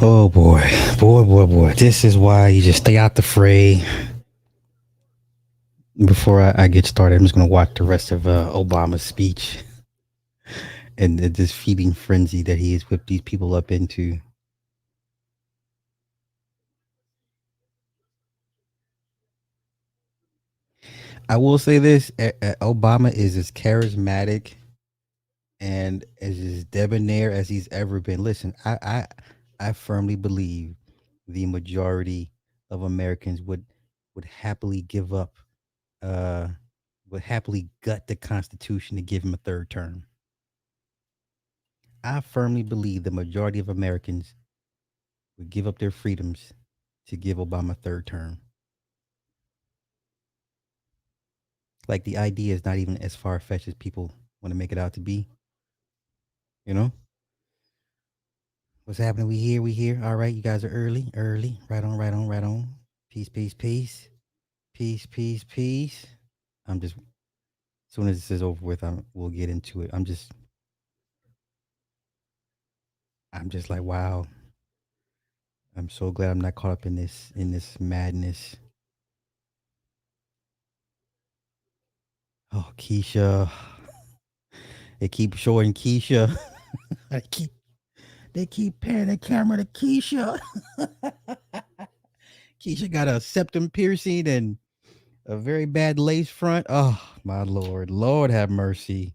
Oh boy. This is why you just stay out the fray. Before I get started, I'm just gonna watch the rest of Obama's speech and this feeding frenzy that he has whipped these people up into. I will say this: Obama is as charismatic and as debonair as he's ever been. Listen, I firmly believe the majority of Americans would happily give up, uh, would happily gut the Constitution to give him a third term. I firmly believe the majority of Americans would give up their freedoms to give Obama a third term. Like the idea is not even as far fetched as people want to make it out to be. You know what's happening? We here. We here. All right, you guys are early. Early. Right on. Right on. Right on. Peace. Peace. Peace. Peace. Peace. Peace. I'm just. As soon as this is over with, we'll get into it. I'm just like, wow. I'm so glad I'm not caught up in this madness. Oh, Keisha. They keep showing Keisha. they keep they keep panning the camera to Keisha. Keisha got a septum piercing and a very bad lace front. Oh my lord, Lord have mercy.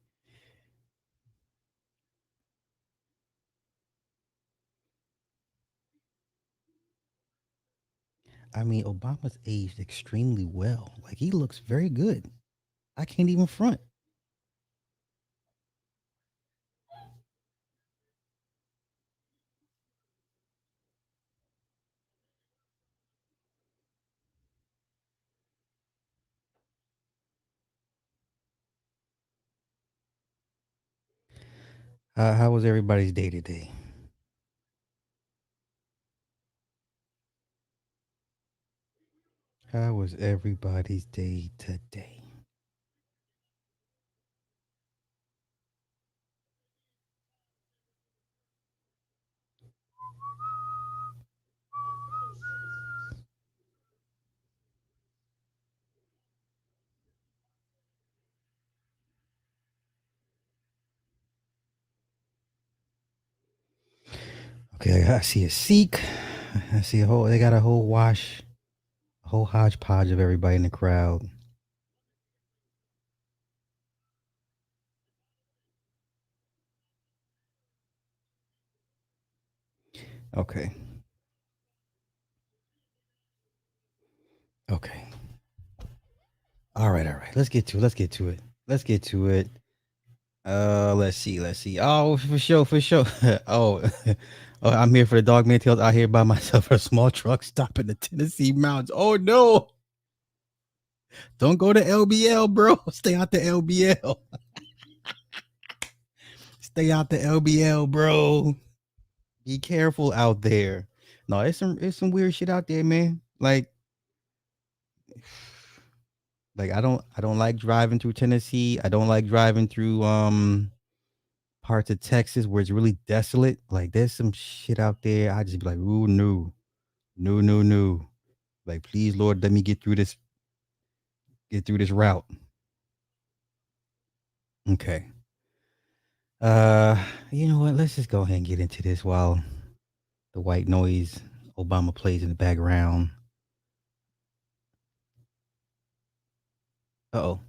I mean, Obama's aged extremely well. Like he looks very good. I can't even front. How was everybody's day today? How was everybody's day today? Okay, I see a Sikh. I see a whole. They got a whole wash, a whole hodgepodge of everybody in the crowd. Okay, okay. All right, all right. Let's get to it. Let's get to it. Let's get to it. Let's see. Let's see. Oh, for sure, for sure. oh, oh, I'm here for the Dogman Tales. Out here by myself for a small truck stop in the Tennessee mountains. Oh no! Don't go to LBL, bro. Stay out the LBL. Stay out the LBL, bro. Be careful out there. No, it's some weird shit out there, man. Like I don't like driving through Tennessee. I don't like driving through parts of Texas where it's really desolate. Like there's some shit out there. I just be like, ooh no, no, no, no. Like please, Lord, let me get through this route. Okay. You know what? Let's just go ahead and get into this while the white noise Obama plays in the background. Uh oh.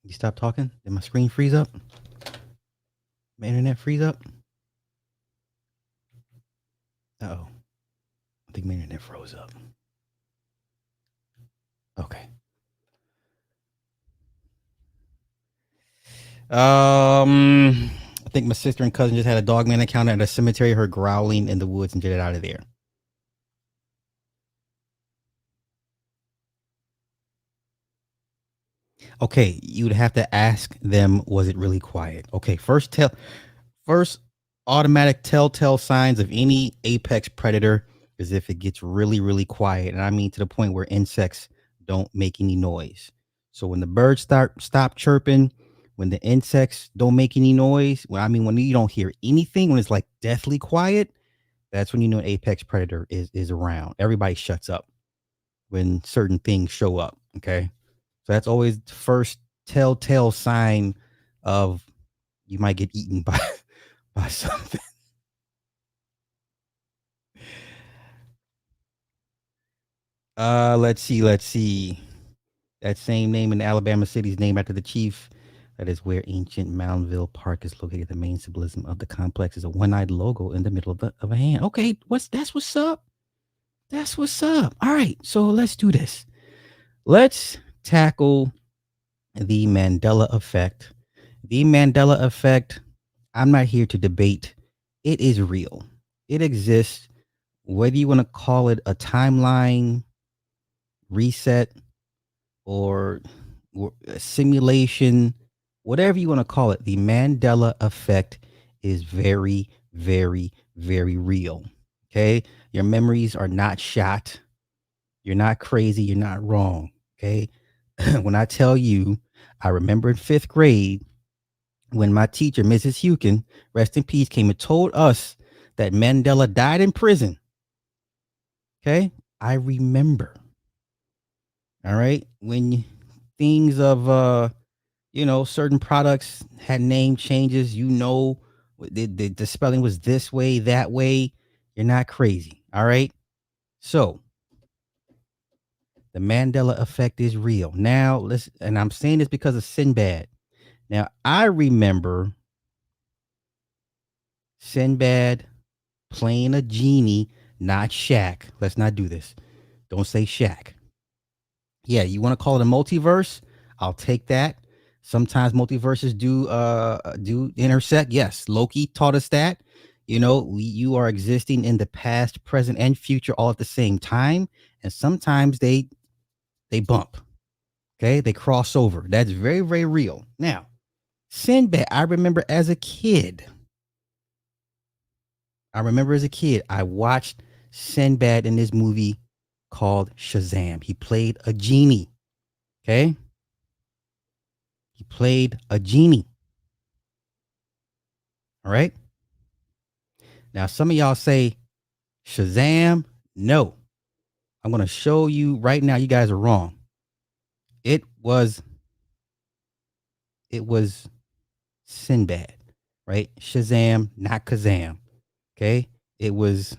You stop talking? Did my screen freeze up? My internet freeze up? Uh oh. I think my internet froze up. Okay. I think my sister and cousin just had a dogman encounter at a cemetery. Her growling in the woods and get it out of there. Okay, you'd have to ask them, was it really quiet? Okay, first automatic telltale signs of any apex predator is if it gets really, really quiet. And I mean to the point where insects don't make any noise. So when the birds stop chirping, when the insects don't make any noise. When you don't hear anything, when it's like deathly quiet, that's when you know an apex predator is around. Everybody shuts up when certain things show up. Okay, so that's always the first telltale sign of you might get eaten by by something. Let's see. That same name in Alabama City is named after the chief. That is where ancient Moundville Park is located. The main symbolism of the complex is a one-eyed logo in the middle of a hand. Okay, what's up? That's what's up. All right, so let's do this. Let's tackle the Mandela effect. The Mandela effect, I'm not here to debate. It is real. It exists. Whether you want to call it a timeline reset or, a simulation, whatever you want to call it, the Mandela effect is very, very, very real. Okay. Your memories are not shot. You're not crazy. You're not wrong. Okay. When I tell you, I remember in fifth grade when my teacher, Mrs. Hukin, rest in peace, came and told us that Mandela died in prison. Okay. I remember. All right. When things of, certain products had name changes, the spelling was this way, that way. You're not crazy. All right. So the Mandela effect is real. Now, listen, and I'm saying this because of Sinbad. Now, I remember Sinbad playing a genie, not Shaq. Let's not do this. Don't say Shaq. Yeah, you want to call it a multiverse? I'll take that. Sometimes multiverses do intersect. Yes, Loki taught us that. You are existing in the past, present, and future all at the same time, and sometimes they bump. Okay, they cross over. That's very, very real. Now, Sinbad, I remember as a kid. I watched Sinbad in this movie called Shazam. He played a genie. Okay, he played a genie. All right. Now, some of y'all say Shazam. No, I'm going to show you right now. You guys are wrong. It was Sinbad, right? Shazam, not Kazam. Okay. It was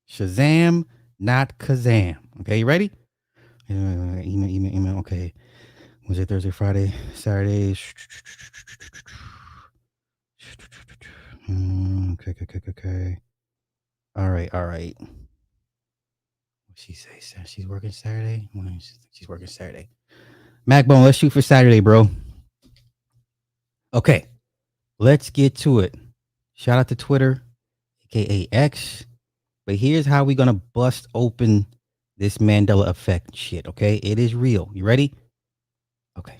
Shazam, not Kazam. Okay. You ready? Email. Okay. Wednesday, Thursday, Friday, Saturday. Okay. All right. What she say? She's working Saturday. She's working Saturday. Macbone, let's shoot for Saturday, bro. Okay, let's get to it. Shout out to Twitter, aka X. But here's how we're gonna bust open this Mandela effect shit. Okay, it is real. You ready? Okay.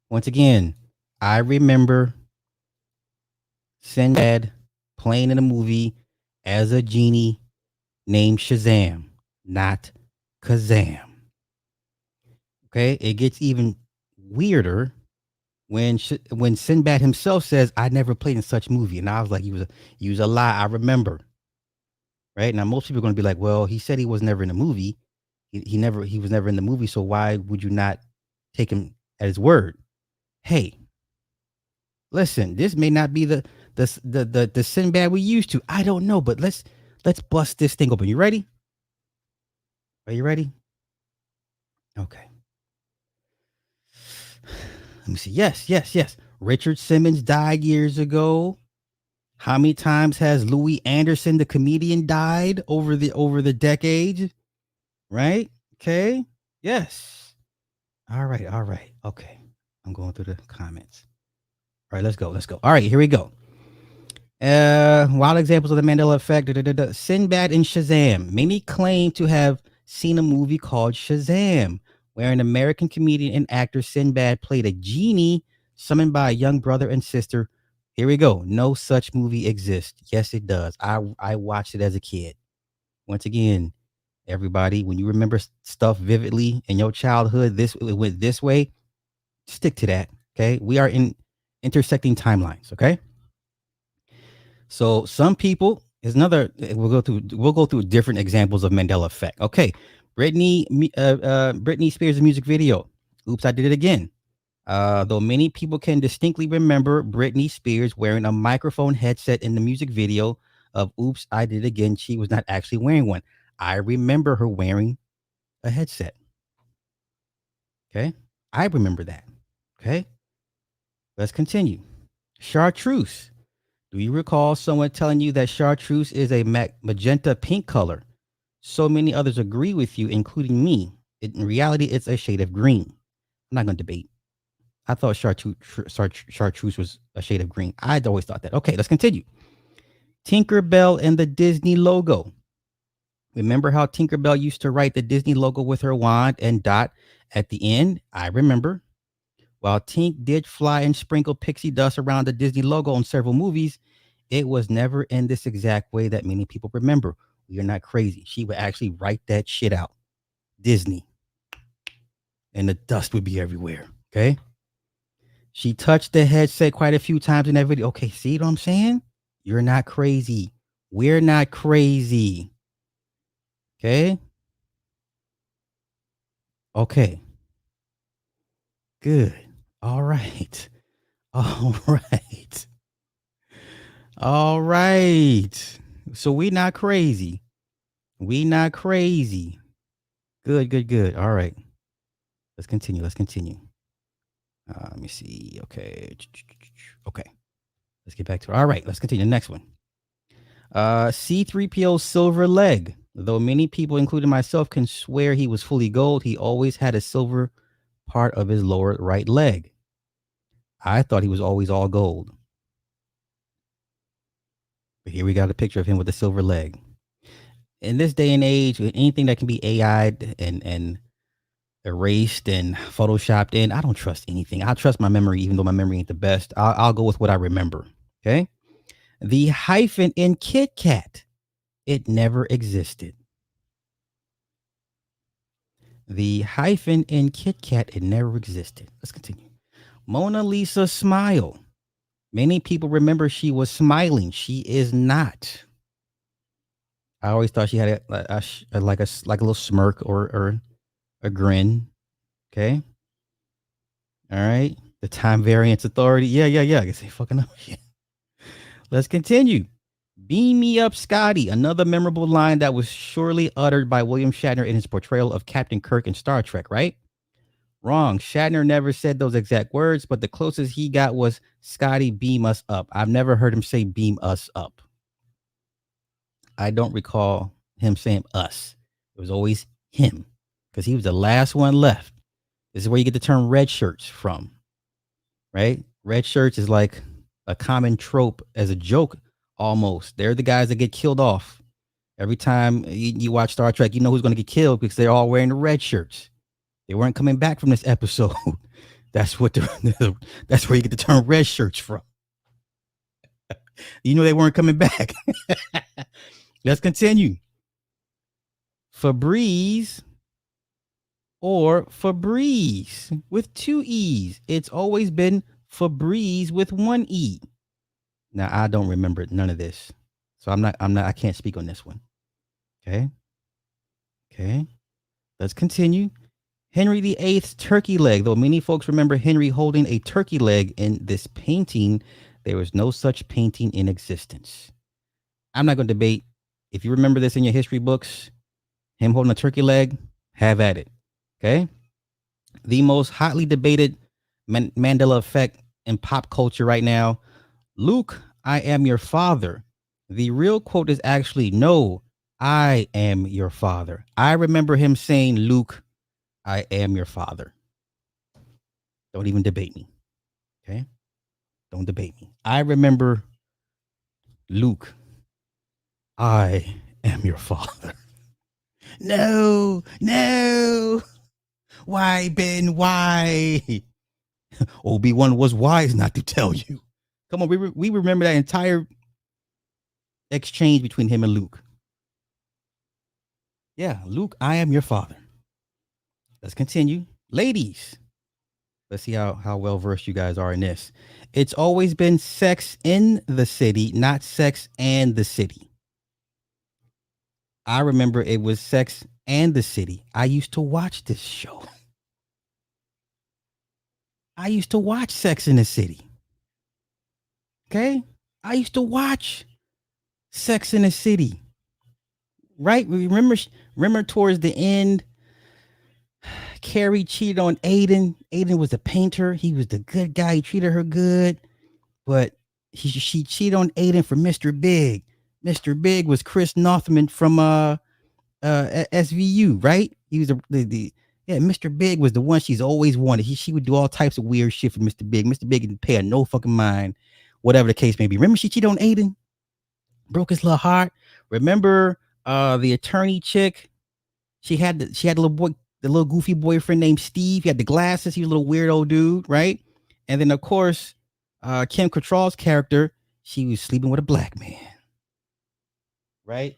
Once again, I remember Sinbad playing in a movie as a genie named Shazam, not Kazam. Okay, it gets even weirder when Sinbad himself says, "I never played in such movie," and I was like, "He was a lie." I remember, right? Now most people are going to be like, "Well, he said he was never in the movie. He was never in the movie. So why would you not take him at his word?" Hey, listen, this may not be the Sinbad we used to. I don't know, but let's bust this thing open. You ready? Are you ready? Okay. Let me see. Yes. Richard Simmons died years ago. How many times has Louis Anderson, the comedian, died over the decades? Right? Okay. Yes. All right. Okay. I'm going through the comments. All right, let's go. All right, here we go. Wild examples of the Mandela effect. Sinbad and Shazam. Many claim to have seen a movie called Shazam, where an American comedian and actor Sinbad played a genie summoned by a young brother and sister. Here we go. No such movie exists. Yes, it does. I watched it as a kid. Once again, everybody, when you remember stuff vividly in your childhood, it went this way. Stick to that. Okay. We are in intersecting timelines. Okay. So some people is another. We'll go through different examples of Mandela effect. Okay. Britney Spears' music video. Oops, I did it again. Though many people can distinctly remember Britney Spears wearing a microphone headset in the music video of Oops, I Did It Again, she was not actually wearing one. I remember her wearing a headset. Okay. I remember that. Okay. Let's continue. Chartreuse. Do you recall someone telling you that chartreuse is a magenta pink color? So many others agree with you, including me. In reality, it's a shade of green. I'm not going to debate. I thought chartreuse was a shade of green. I'd always thought that. Okay, let's continue. Tinkerbell and the Disney logo. Remember how Tinkerbell used to write the Disney logo with her wand and dot at the end? I remember. While Tink did fly and sprinkle pixie dust around the Disney logo in several movies, it was never in this exact way that many people remember. You're not crazy. She would actually write that shit out. Disney. And the dust would be everywhere. Okay. She touched the headset quite a few times in that video. Okay, see what I'm saying? You're not crazy. We're not crazy. Okay. Okay. Good. All right. All right. All right. So we not crazy. We not crazy. Good, good, good. All right. Let's continue. Let's continue. Let me see. Okay. Okay. Let's get back to it. All right. Let's continue. The next one. C3PO's silver leg. Though many people, including myself, can swear he was fully gold, he always had a silver part of his lower right leg. I thought he was always all gold. But here we got a picture of him with a silver leg. In this day and age, with anything that can be AI'd and erased and photoshopped in, I don't trust anything. I trust my memory, even though my memory ain't the best. I'll go with what I remember. Okay. The hyphen in Kit Kat, it never existed. The hyphen in Kit Kat, it never existed. Let's continue. Mona Lisa smile. Many people remember she was smiling. She is not. I always thought she had like a little smirk or a grin. Okay. All right. The time variance authority. Yeah. I guess they fucking up. Let's continue. Beam me up, Scotty. Another memorable line that was surely uttered by William Shatner in his portrayal of Captain Kirk in Star Trek, right? Wrong. Shatner never said those exact words, but the closest he got was Scotty, beam us up. I've never heard him say beam us up. I don't recall him saying us. It was always him because he was the last one left. This is where you get the term red shirts from, right? Red shirts is like a common trope as a joke almost. They're the guys that get killed off. Every time you watch Star Trek, you know who's going to get killed because they're all wearing the red shirts. They weren't coming back from this episode. That's that's where you get the term red shirts from. You know they weren't coming back. Let's continue. Febreze or Febreze with two E's. It's always been Febreze with one E. Now I don't remember none of this. So I can't speak on this one. Okay. Okay. Let's continue. Henry VIII's turkey leg. Though many folks remember Henry holding a turkey leg in this painting, there was no such painting in existence. I'm not going to debate. If you remember this in your history books, him holding a turkey leg, have at it. Okay. The most hotly debated Mandela effect in pop culture right now. Luke, I am your father. The real quote is actually, no, I am your father. I remember him saying, Luke, I am your father. Don't even debate me. Okay. Don't debate me. I remember Luke, I am your father. No. Why, Ben? Why? Obi-Wan was wise not to tell you. Come on, we remember that entire exchange between him and Luke. Yeah, Luke, I am your father. Let's continue. Ladies, Let's see how well versed you guys are in this. It's always been Sex in the City, not Sex and the City. I remember it was Sex and the City. I used to watch this show. I used to watch Sex in the City. Okay? I used to watch Sex in the City. Right? Remember towards the end, Carrie cheated on Aiden. Aiden was the painter. He was the good guy. He treated her good. But she cheated on Aiden for Mr. Big. Mr. Big was Chris Northman from SVU, right? He was the yeah, Mr. Big was the one she's always wanted. She would do all types of weird shit for Mr. Big. Mr. Big didn't pay her no fucking mind, whatever the case may be. Remember she cheated on Aiden, broke his little heart. Remember the attorney chick? She had a little boy, the little goofy boyfriend named Steve. He had the glasses. He was a little weirdo dude, right? And then of course, Kim Cattrall's character, she was sleeping with a black man, right?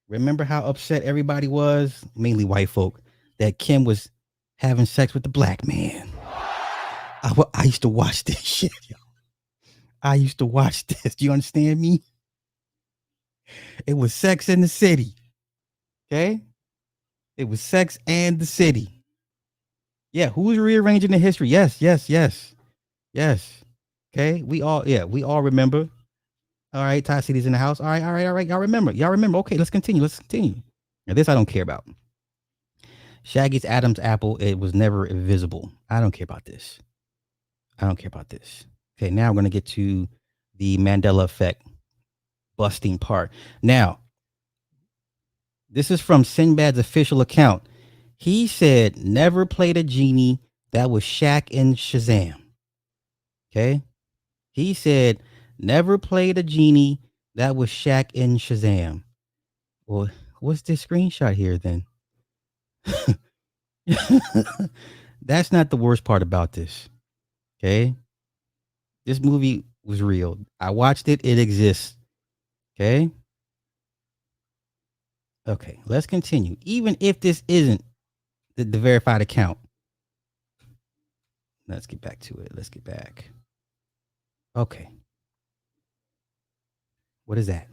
Remember how upset everybody was, mainly white folk, that Kim was having sex with the black man. I used to watch this shit, yo. I used to watch this. Do you understand me? It was Sex in the City. Okay? It was Sex and the City. Yeah, who's rearranging the history? Yes, yes, yes. Yes. Okay. We all remember. All right, Ty City's in the house. All right, all right, all right. Y'all remember. Y'all remember. Okay, let's continue. Let's continue. Now, this I don't care about. Shaggy's Adam's apple, it was never visible. I don't care about this. I don't care about this. Okay, now we're going to get to the Mandela effect busting part. Now, this is from Sinbad's official account. He said never played a genie that was Shaq in Shazam. Okay? He said never played a genie that was Shaq in Shazam. Well, what's this screenshot here then? That's not the worst part about this. Okay? This movie was real. I watched it. It exists. Okay? Okay, let's continue. Even if this isn't the verified account. Let's get back to it. Let's get back. Okay. What is that?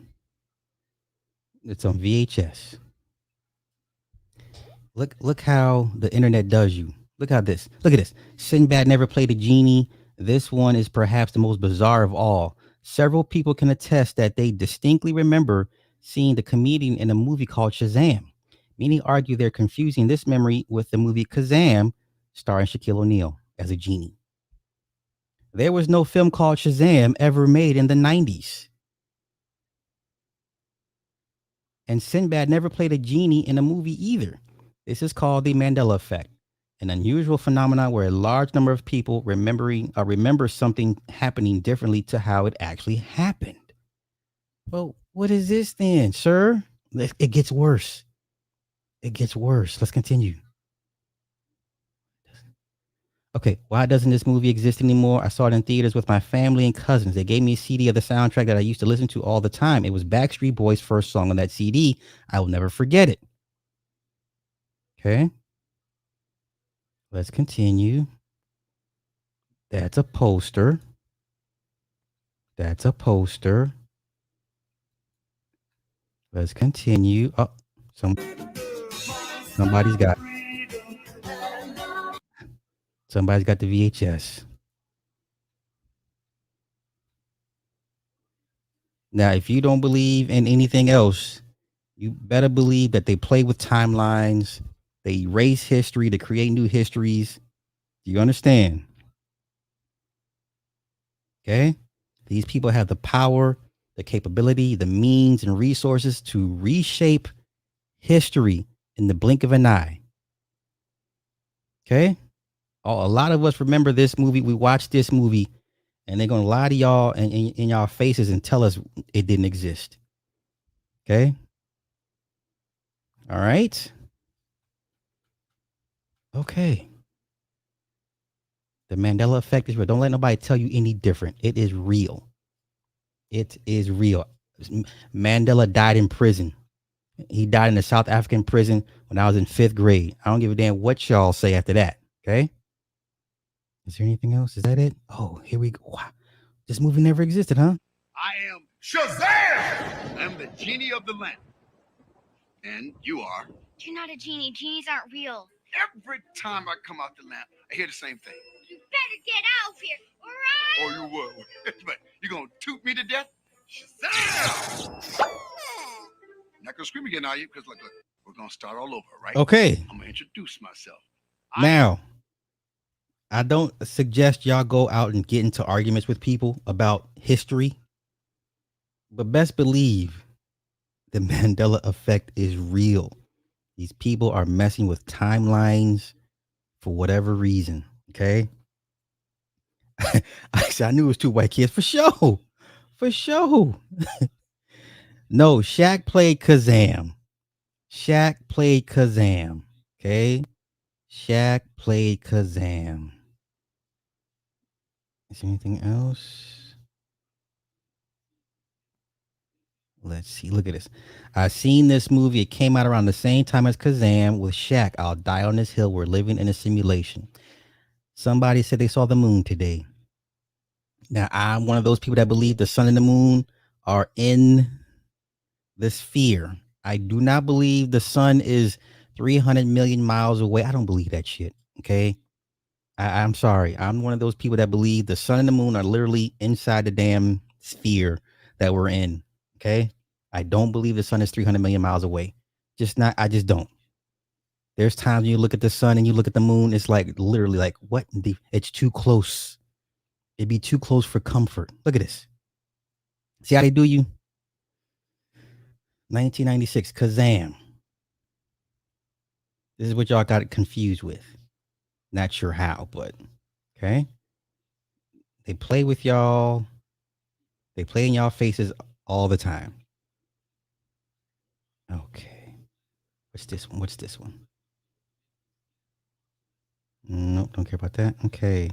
It's on VHS. Look how the internet does you. Look at this. Sinbad never played a genie. This one is perhaps the most bizarre of all. Several people can attest that they distinctly remember seeing the comedian in a movie called Shazam. Many argue they're confusing this memory with the movie Kazam, starring Shaquille O'Neal as a genie. There was no film called Shazam ever made in the 90s. And Sinbad never played a genie in a movie either. This is called the Mandela effect, an unusual phenomenon where a large number of people remember something happening differently to how it actually happened. Well, what is this then, sir? It gets worse. It gets worse. Let's continue. Okay, why doesn't this movie exist anymore? I saw it in theaters with my family and cousins. They gave me a CD of the soundtrack that I used to listen to all the time. It was Backstreet Boys' first song on that CD. I will never forget it. Okay. Let's continue. That's a poster. That's a poster. Let's continue. Oh, somebody's got the VHS. Now, if you don't believe in anything else, you better believe that they play with timelines. They erase history to create new histories. Do you understand? Okay. These people have the power, the capability, the means, and resources to reshape history in the blink of an eye. Okay. A lot of us remember this movie. We watched this movie, and they're gonna lie to y'all and in y'all faces and tell us it didn't exist. Okay. All right. Okay. The Mandela effect is real. Don't let nobody tell you any different. It is real. It is real. Mandela died in prison. He died in a South African prison when I was in 5th grade. I don't give a damn what y'all say after that. Okay. Is there anything else? Is that it? Oh, here we go. Wow. This movie never existed, huh? I am Shazam! I'm the genie of the lamp. And you are? You're not a genie. Genies aren't real. Every time I come out the lamp, I hear the same thing. You better get out of here, all right? Oh, you would. But you gonna toot me to death? Shazam! Not gonna scream again, are you? Because look, we're gonna start all over, right? Okay. I'm gonna introduce myself. Now, I don't suggest y'all go out and get into arguments with people about history, but best believe the Mandela effect is real. These people are messing with timelines for whatever reason. Okay. I knew it was two white kids for sure. For sure. No, Shaq played Kazam. Shaq played Kazam. Okay. Shaq played Kazam. Is there anything else? Let's see. Look at this. I seen this movie. It came out around the same time as Kazam with Shaq. I'll die on this hill. We're living in a simulation. Somebody said they saw the moon today. Now, I'm one of those people that believe the sun and the moon are in the sphere. I do not believe the sun is 300 million miles away. I don't believe that shit. Okay. I'm sorry. I'm one of those people that believe the sun and the moon are literally inside the damn sphere that we're in. Okay. I don't believe the sun is 300 million miles away. I just don't. There's times when you look at the sun and you look at the moon, it's like literally like, what? It's too close. It'd be too close for comfort. Look at this. See how they do you? 1996, Kazam. This is what y'all got it confused with. Not sure how, but okay. They play with y'all. They play in y'all faces all the time. Okay. What's this one? What's this one? Nope, don't care about that. Okay.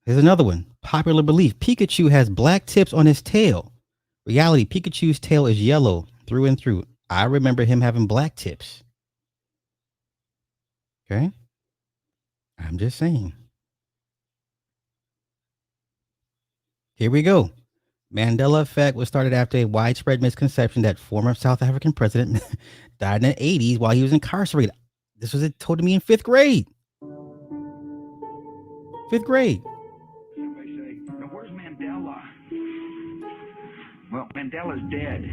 Here's another one. Popular belief. Pikachu has black tips on his tail. Reality, Pikachu's tail is yellow through and through. I remember him having black tips. Okay. I'm just saying. Here we go. Mandela effect was started after a widespread misconception that former South African president died in the 80s while he was incarcerated. This was told to me in fifth grade. Fifth grade. Somebody say, now where's Mandela? Well, Mandela's dead.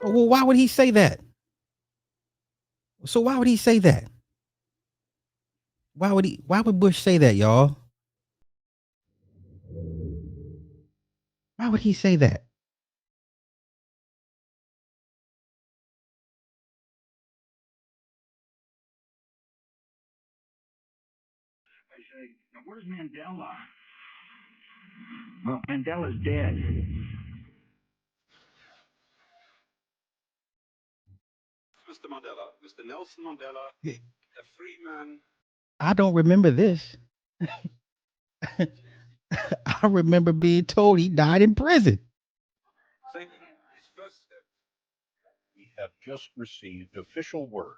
Well, why would he say that? So why would he say that? Why would Bush say that, y'all? Why would he say that? I say, now where's Mandela? Well, Mandela's dead. Mr. Mandela, Mr. Nelson Mandela, a free man. I don't remember this. I remember being told he died in prison. Thank you. His first step. We have just received official word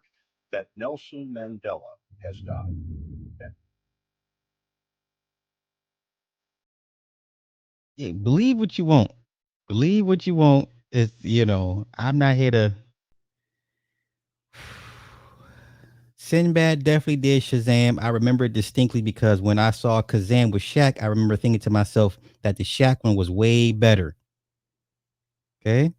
that Nelson Mandela has died. Yeah, believe what you want. Believe what you want. It's, I'm not here to. Sinbad definitely did Shazam. I remember it distinctly because when I saw Kazam with Shaq, I remember thinking to myself that the Shaq one was way better. Okay.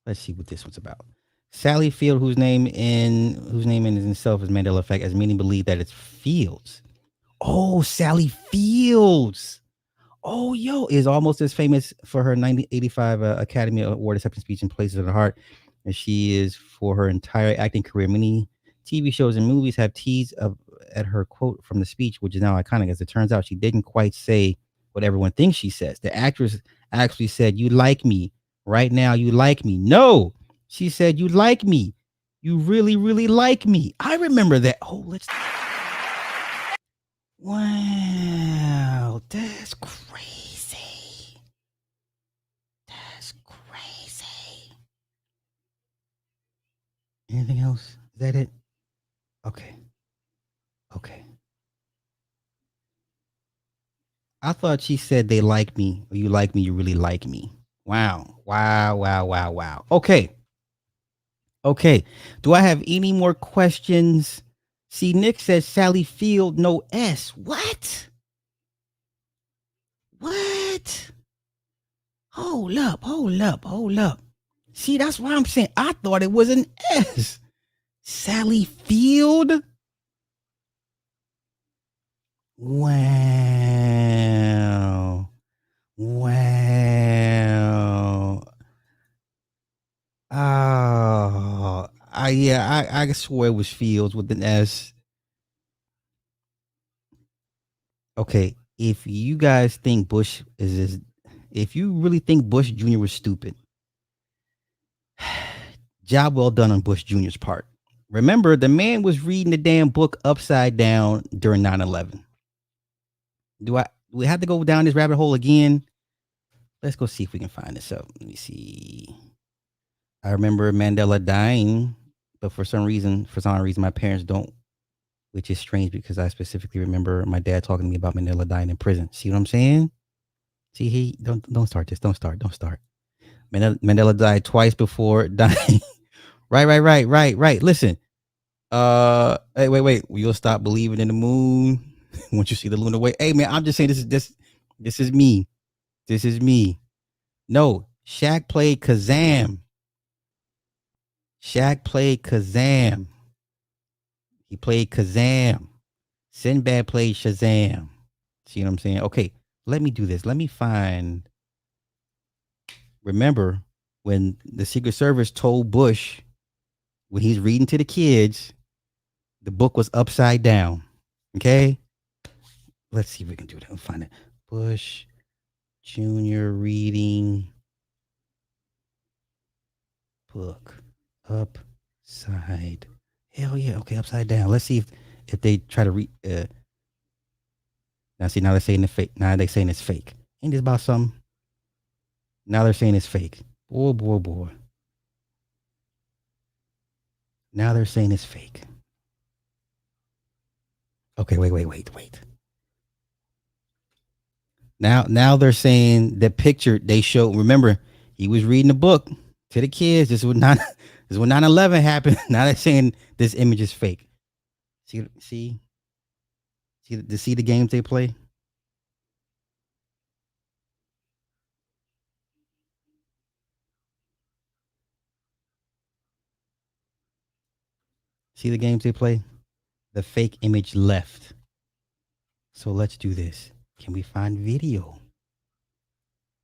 Let's see what this one's about. Sally Field, whose name in itself is Mandela Effect, as many believe that it's Fields. Oh, Sally Fields. Oh, yo, is almost as famous for her 1985 Academy Award acceptance speech in Places of the Heart as she is for her entire acting career. Many TV shows and movies have teased at her quote from the speech, which is now iconic. As it turns out, she didn't quite say what everyone thinks she says. The actress actually said, "You like me right now. You like me." No, she said, "You like me. You really, really like me." I remember that. Oh, let's. Wow, that's crazy. That's crazy. Anything else? Is that it? Okay. Okay. I thought she said they like me, or you like me, you really like me. Wow. Wow. Wow. Wow. Wow. Okay. Okay. Do I have any more questions? See, Nick says Sally Field, no S. What? What? Hold up. Hold up. Hold up. See, that's why I'm saying I thought it was an S. Sally Field? Wow. Wow. Oh, I swear it was Fields with an S. Okay, if you guys think Bush is this, if you really think Bush Jr. was stupid, job well done on Bush Jr.'s part. Remember, the man was reading the damn book upside down during 9/11. Do we have to go down this rabbit hole again? Let's go see if we can find this up. Let me see. I remember Mandela dying, but for some reason, my parents don't, which is strange because I specifically remember my dad talking to me about Mandela dying in prison. See what I'm saying? See, he don't start this. Don't start. Mandela died twice before dying. Right. Listen. Hey, wait. You'll stop believing in the moon once you see the lunar wave. Hey, man, I'm just saying this is me. This is me. No, Shaq played Kazam. Shaq played Kazam. He played Kazam. Sinbad played Shazam. See what I'm saying? Okay, let me do this. Let me find. Remember when the Secret Service told Bush when he's reading to the kids, the book was upside down. Okay, let's see if we can do that. We'll find it. Bush Junior reading book upside. Hell yeah. Okay, upside down. Let's see if they try to read. Now see, now they're saying it's fake. Now they're saying it's fake. Ain't this about something? Now they're saying it's fake. Boy. Now they're saying it's fake. Okay, wait. Now they're saying the picture they showed. Remember, he was reading the book to the kids. This was not. This is when 9/11 happened. Now they're saying this image is fake. See the games they play. See the games they play. The fake image left. So let's do this. Can we find video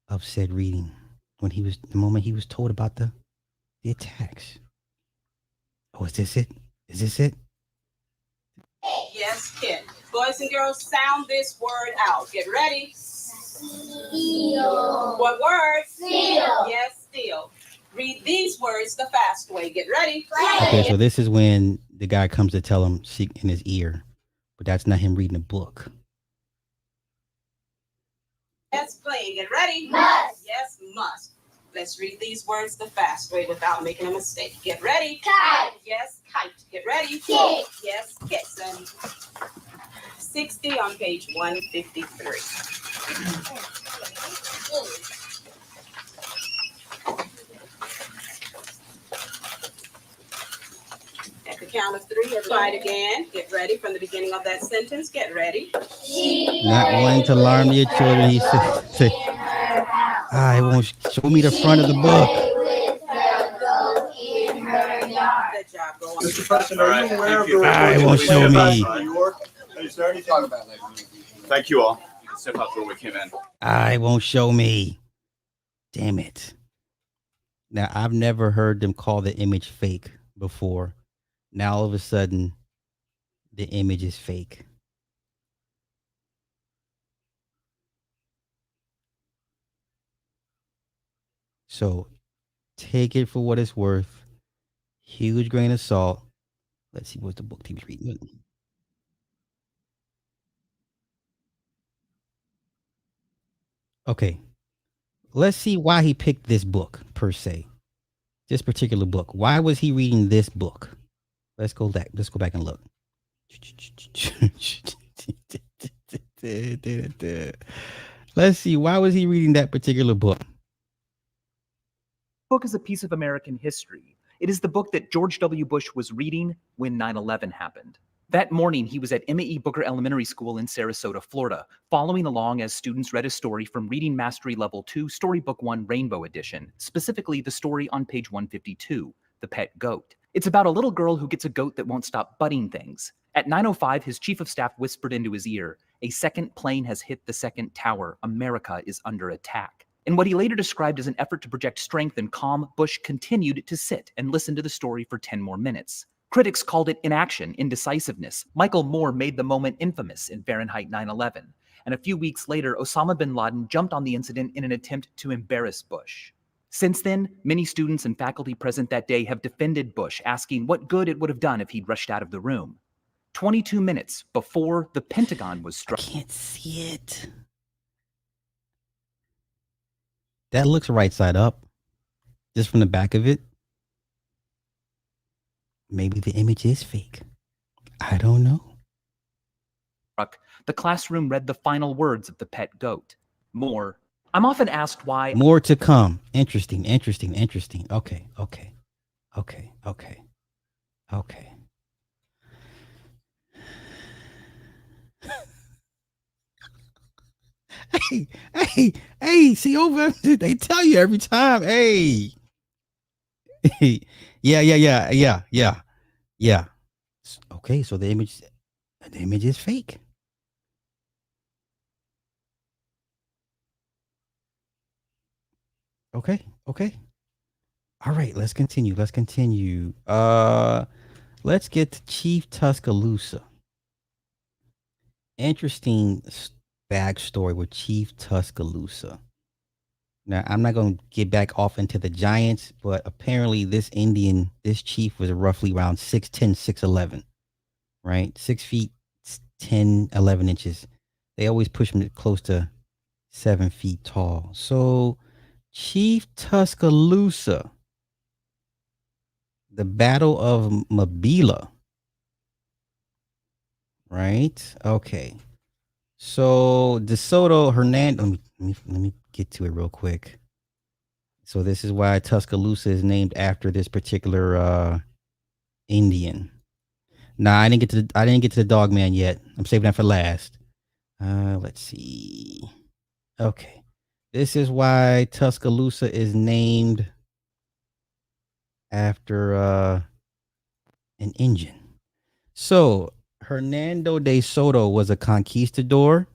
of said reading when the moment he was told about the attacks? Oh, is this it? Is this it? Yes, kid. Boys and girls, sound this word out. Get ready. Steel. What word? Steel. Yes, steel. Read these words the fast way. Get ready. Okay, so this is when the guy comes to tell him in his ear, but that's not him reading a book. Yes, playing. Get ready. Must. Yes, must. Let's read these words the fast way without making a mistake. Get ready. Kite. Yes, kite. Get ready. Kick. Yes, kicks. And 60 on page 153. At the count of 3, try it again. Get ready from the beginning of that sentence. Get ready. Not wanting to alarm your children, he said, I won't show me the front of the book. Good job. Go on. Mr. President, are you aware of the I won't show me. New York? Is there anything? Talk about later. Thank you all. You can step out where we came in. I won't show me. Damn it. Now, I've never heard them call the image fake before. Now, all of a sudden, the image is fake. So, take it for what it's worth. Huge grain of salt. Let's see what the book he was reading. Okay. Let's see why he picked this book, per se. This particular book. Why was he reading this book? Let's go back. Let's go back and look. Let's see. Why was he reading that particular book? Book is a piece of American history. It is the book that George W. Bush was reading when 9/11 happened. That morning, he was at Emma E. Booker Elementary School in Sarasota, Florida, following along as students read a story from Reading Mastery Level 2, Storybook 1 Rainbow Edition, specifically the story on page 152, The Pet Goat. It's about a little girl who gets a goat that won't stop butting things. At 9:05, his chief of staff whispered into his ear, "A second plane has hit the second tower. America is under attack." In what he later described as an effort to project strength and calm, Bush continued to sit and listen to the story for 10 more minutes. Critics called it inaction, indecisiveness. Michael Moore made the moment infamous in Fahrenheit 9/11. And a few weeks later, Osama bin Laden jumped on the incident in an attempt to embarrass Bush. Since then, many students and faculty present that day have defended Bush, asking what good it would have done if he'd rushed out of the room. 22 minutes before the Pentagon was struck. I can't see it. That looks right side up, just from the back of it. Maybe the image is fake. I don't know. The classroom read the final words of The Pet Goat. More. I'm often asked why. More to come. Interesting, interesting, interesting. Okay, okay, okay, okay, okay. Hey, see over. They tell you every time. Hey. Yeah. Okay, so the image is fake. Okay. All right, let's continue. Let's get to Chief Tuscaloosa. Interesting backstory with Chief Tuscaloosa. Now, I'm not going to get back off into the Giants, but apparently this chief was roughly around 6'10", 6'11", right? 6 feet, 10, 11 inches. They always push him close to 7 feet tall. So, Chief Tuscaloosa, the Battle of Mabila, right? Okay. So, DeSoto Hernandez, let me get to it real quick. So this is why Tuscaloosa is named after this particular Indian. Nah, I didn't get to the Dogman yet. I'm saving that for last. Let's see. Okay. This is why Tuscaloosa is named after an Indian. So Hernando de Soto was a conquistador,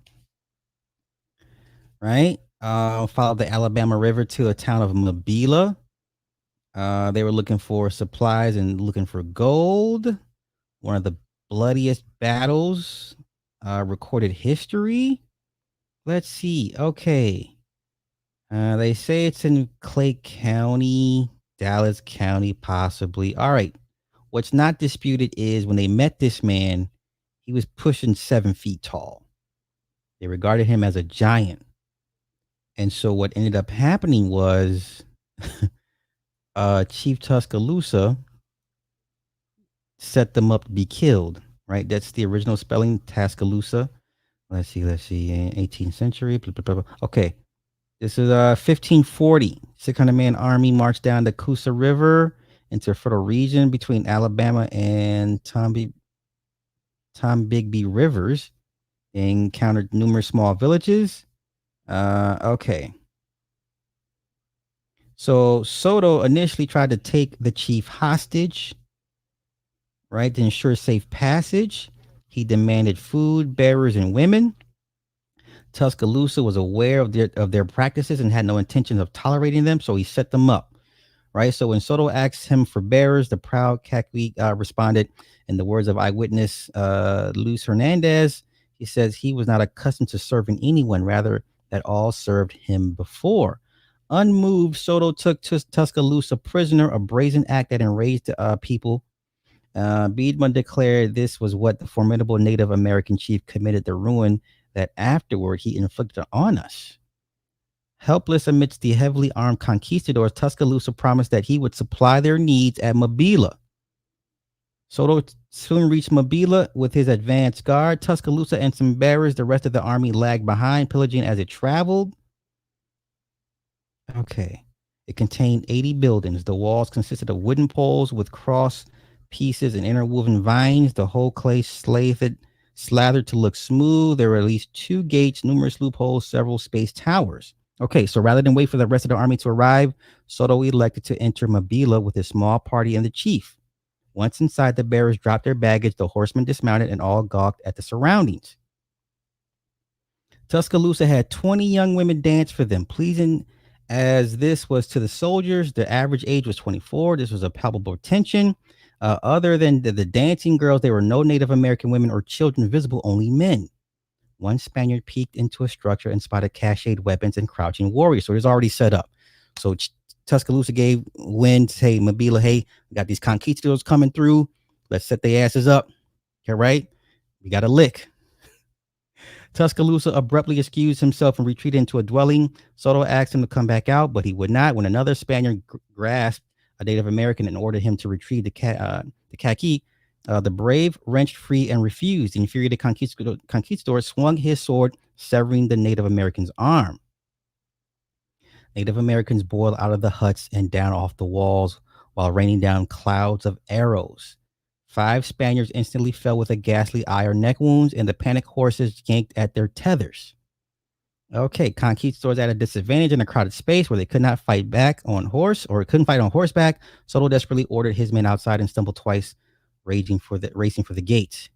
right? Followed the Alabama River to a town of Mabila. They were looking for supplies and looking for gold. One of the bloodiest battles recorded history. Let's see. Okay. They say it's in Clay County, Dallas County, possibly. All right. What's not disputed is when they met this man, he was pushing 7 feet tall. They regarded him as a giant. And so what ended up happening was Chief Tuscaloosa set them up to be killed, right? That's the original spelling, Tuscaloosa. Let's see, 18th century. Blah, blah, blah, blah. Okay. This is 1540. 600-man army marched down the Coosa River into a fertile region between Alabama and Tombigbee rivers. They encountered numerous small villages. Okay. So Soto initially tried to take the chief hostage, right, to ensure safe passage. He demanded food, bearers, and women. Tuscaloosa was aware of their practices and had no intention of tolerating them, so he set them up, right? So when Soto asked him for bearers, the proud Cacique responded in the words of eyewitness Luis Hernandez. He says he was not accustomed to serving anyone, rather that all served him before. Unmoved, Soto took Tuscaloosa prisoner, a brazen act that enraged the people. Beedman declared this was what the formidable Native American chief committed the ruin that afterward he inflicted on us. Helpless amidst the heavily armed conquistadors, Tuscaloosa promised that he would supply their needs at Mobila. Soto soon reached Mobila with his advance guard. Tuscaloosa and some bearers, the rest of the army lagged behind, pillaging as it traveled. Okay. It contained 80 buildings. The walls consisted of wooden poles with cross pieces and interwoven vines. The whole clay slathered to look smooth. There were at least 2 gates, numerous loopholes, several spaced towers. Okay, so rather than wait for the rest of the army to arrive, Soto elected to enter Mobila with his small party and the chief. Once inside, the bearers dropped their baggage, the horsemen dismounted, and all gawked at the surroundings. Tuscaloosa had 20 young women dance for them, pleasing as this was to the soldiers. The average age was 24. This was a palpable tension. Other than the dancing girls, there were no Native American women or children visible, only men. One Spaniard peeked into a structure and spotted cached weapons and crouching warriors. So it was already set up. So Tuscaloosa gave wind, hey, Mobila, hey, we got these conquistadors coming through. Let's set their asses up. Okay, right? We got a lick. Tuscaloosa abruptly excused himself and retreated into a dwelling. Soto asked him to come back out, but he would not. When another Spaniard grasped a Native American and ordered him to retrieve the khaki, the brave wrenched free and refused. The infuriated conquistador swung his sword, severing the Native American's arm. Native Americans boiled out of the huts and down off the walls while raining down clouds of arrows. 5 Spaniards instantly fell with a ghastly eye or neck wounds, and the panicked horses yanked at their tethers. Okay, conquistadors at a disadvantage in a crowded space where they could not fight back on horse or couldn't fight on horseback. Soto desperately ordered his men outside and stumbled twice, racing for the gates.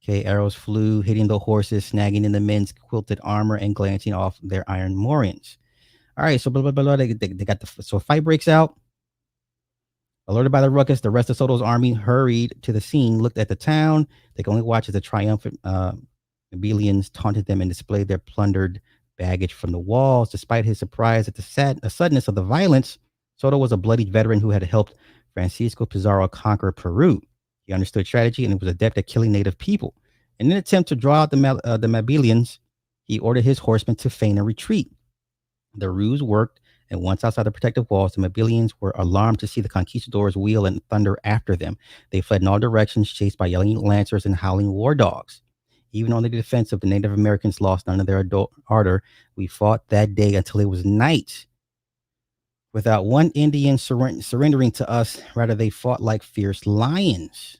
Okay, arrows flew, hitting the horses, snagging in the men's quilted armor, and glancing off their iron moorings. All right, so blah, blah, blah, blah, they got so a fight breaks out. Alerted by the ruckus, the rest of Soto's army hurried to the scene, looked at the town. They could only watch as the triumphant Mobelians taunted them and displayed their plundered baggage from the walls. Despite his surprise at the suddenness of the violence, Soto was a bloodied veteran who had helped Francisco Pizarro conquer Peru. He understood strategy and was adept at killing native people. In an attempt to draw out the Mobelians, he ordered his horsemen to feign a retreat. The ruse worked, and once outside the protective walls, the Mobelians were alarmed to see the conquistadors wheel and thunder after them. They fled in all directions, chased by yelling lancers and howling war dogs. Even on the defensive, the Native Americans lost none of their ardor. We fought that day until it was night, without one Indian surrendering to us. Rather, they fought like fierce lions.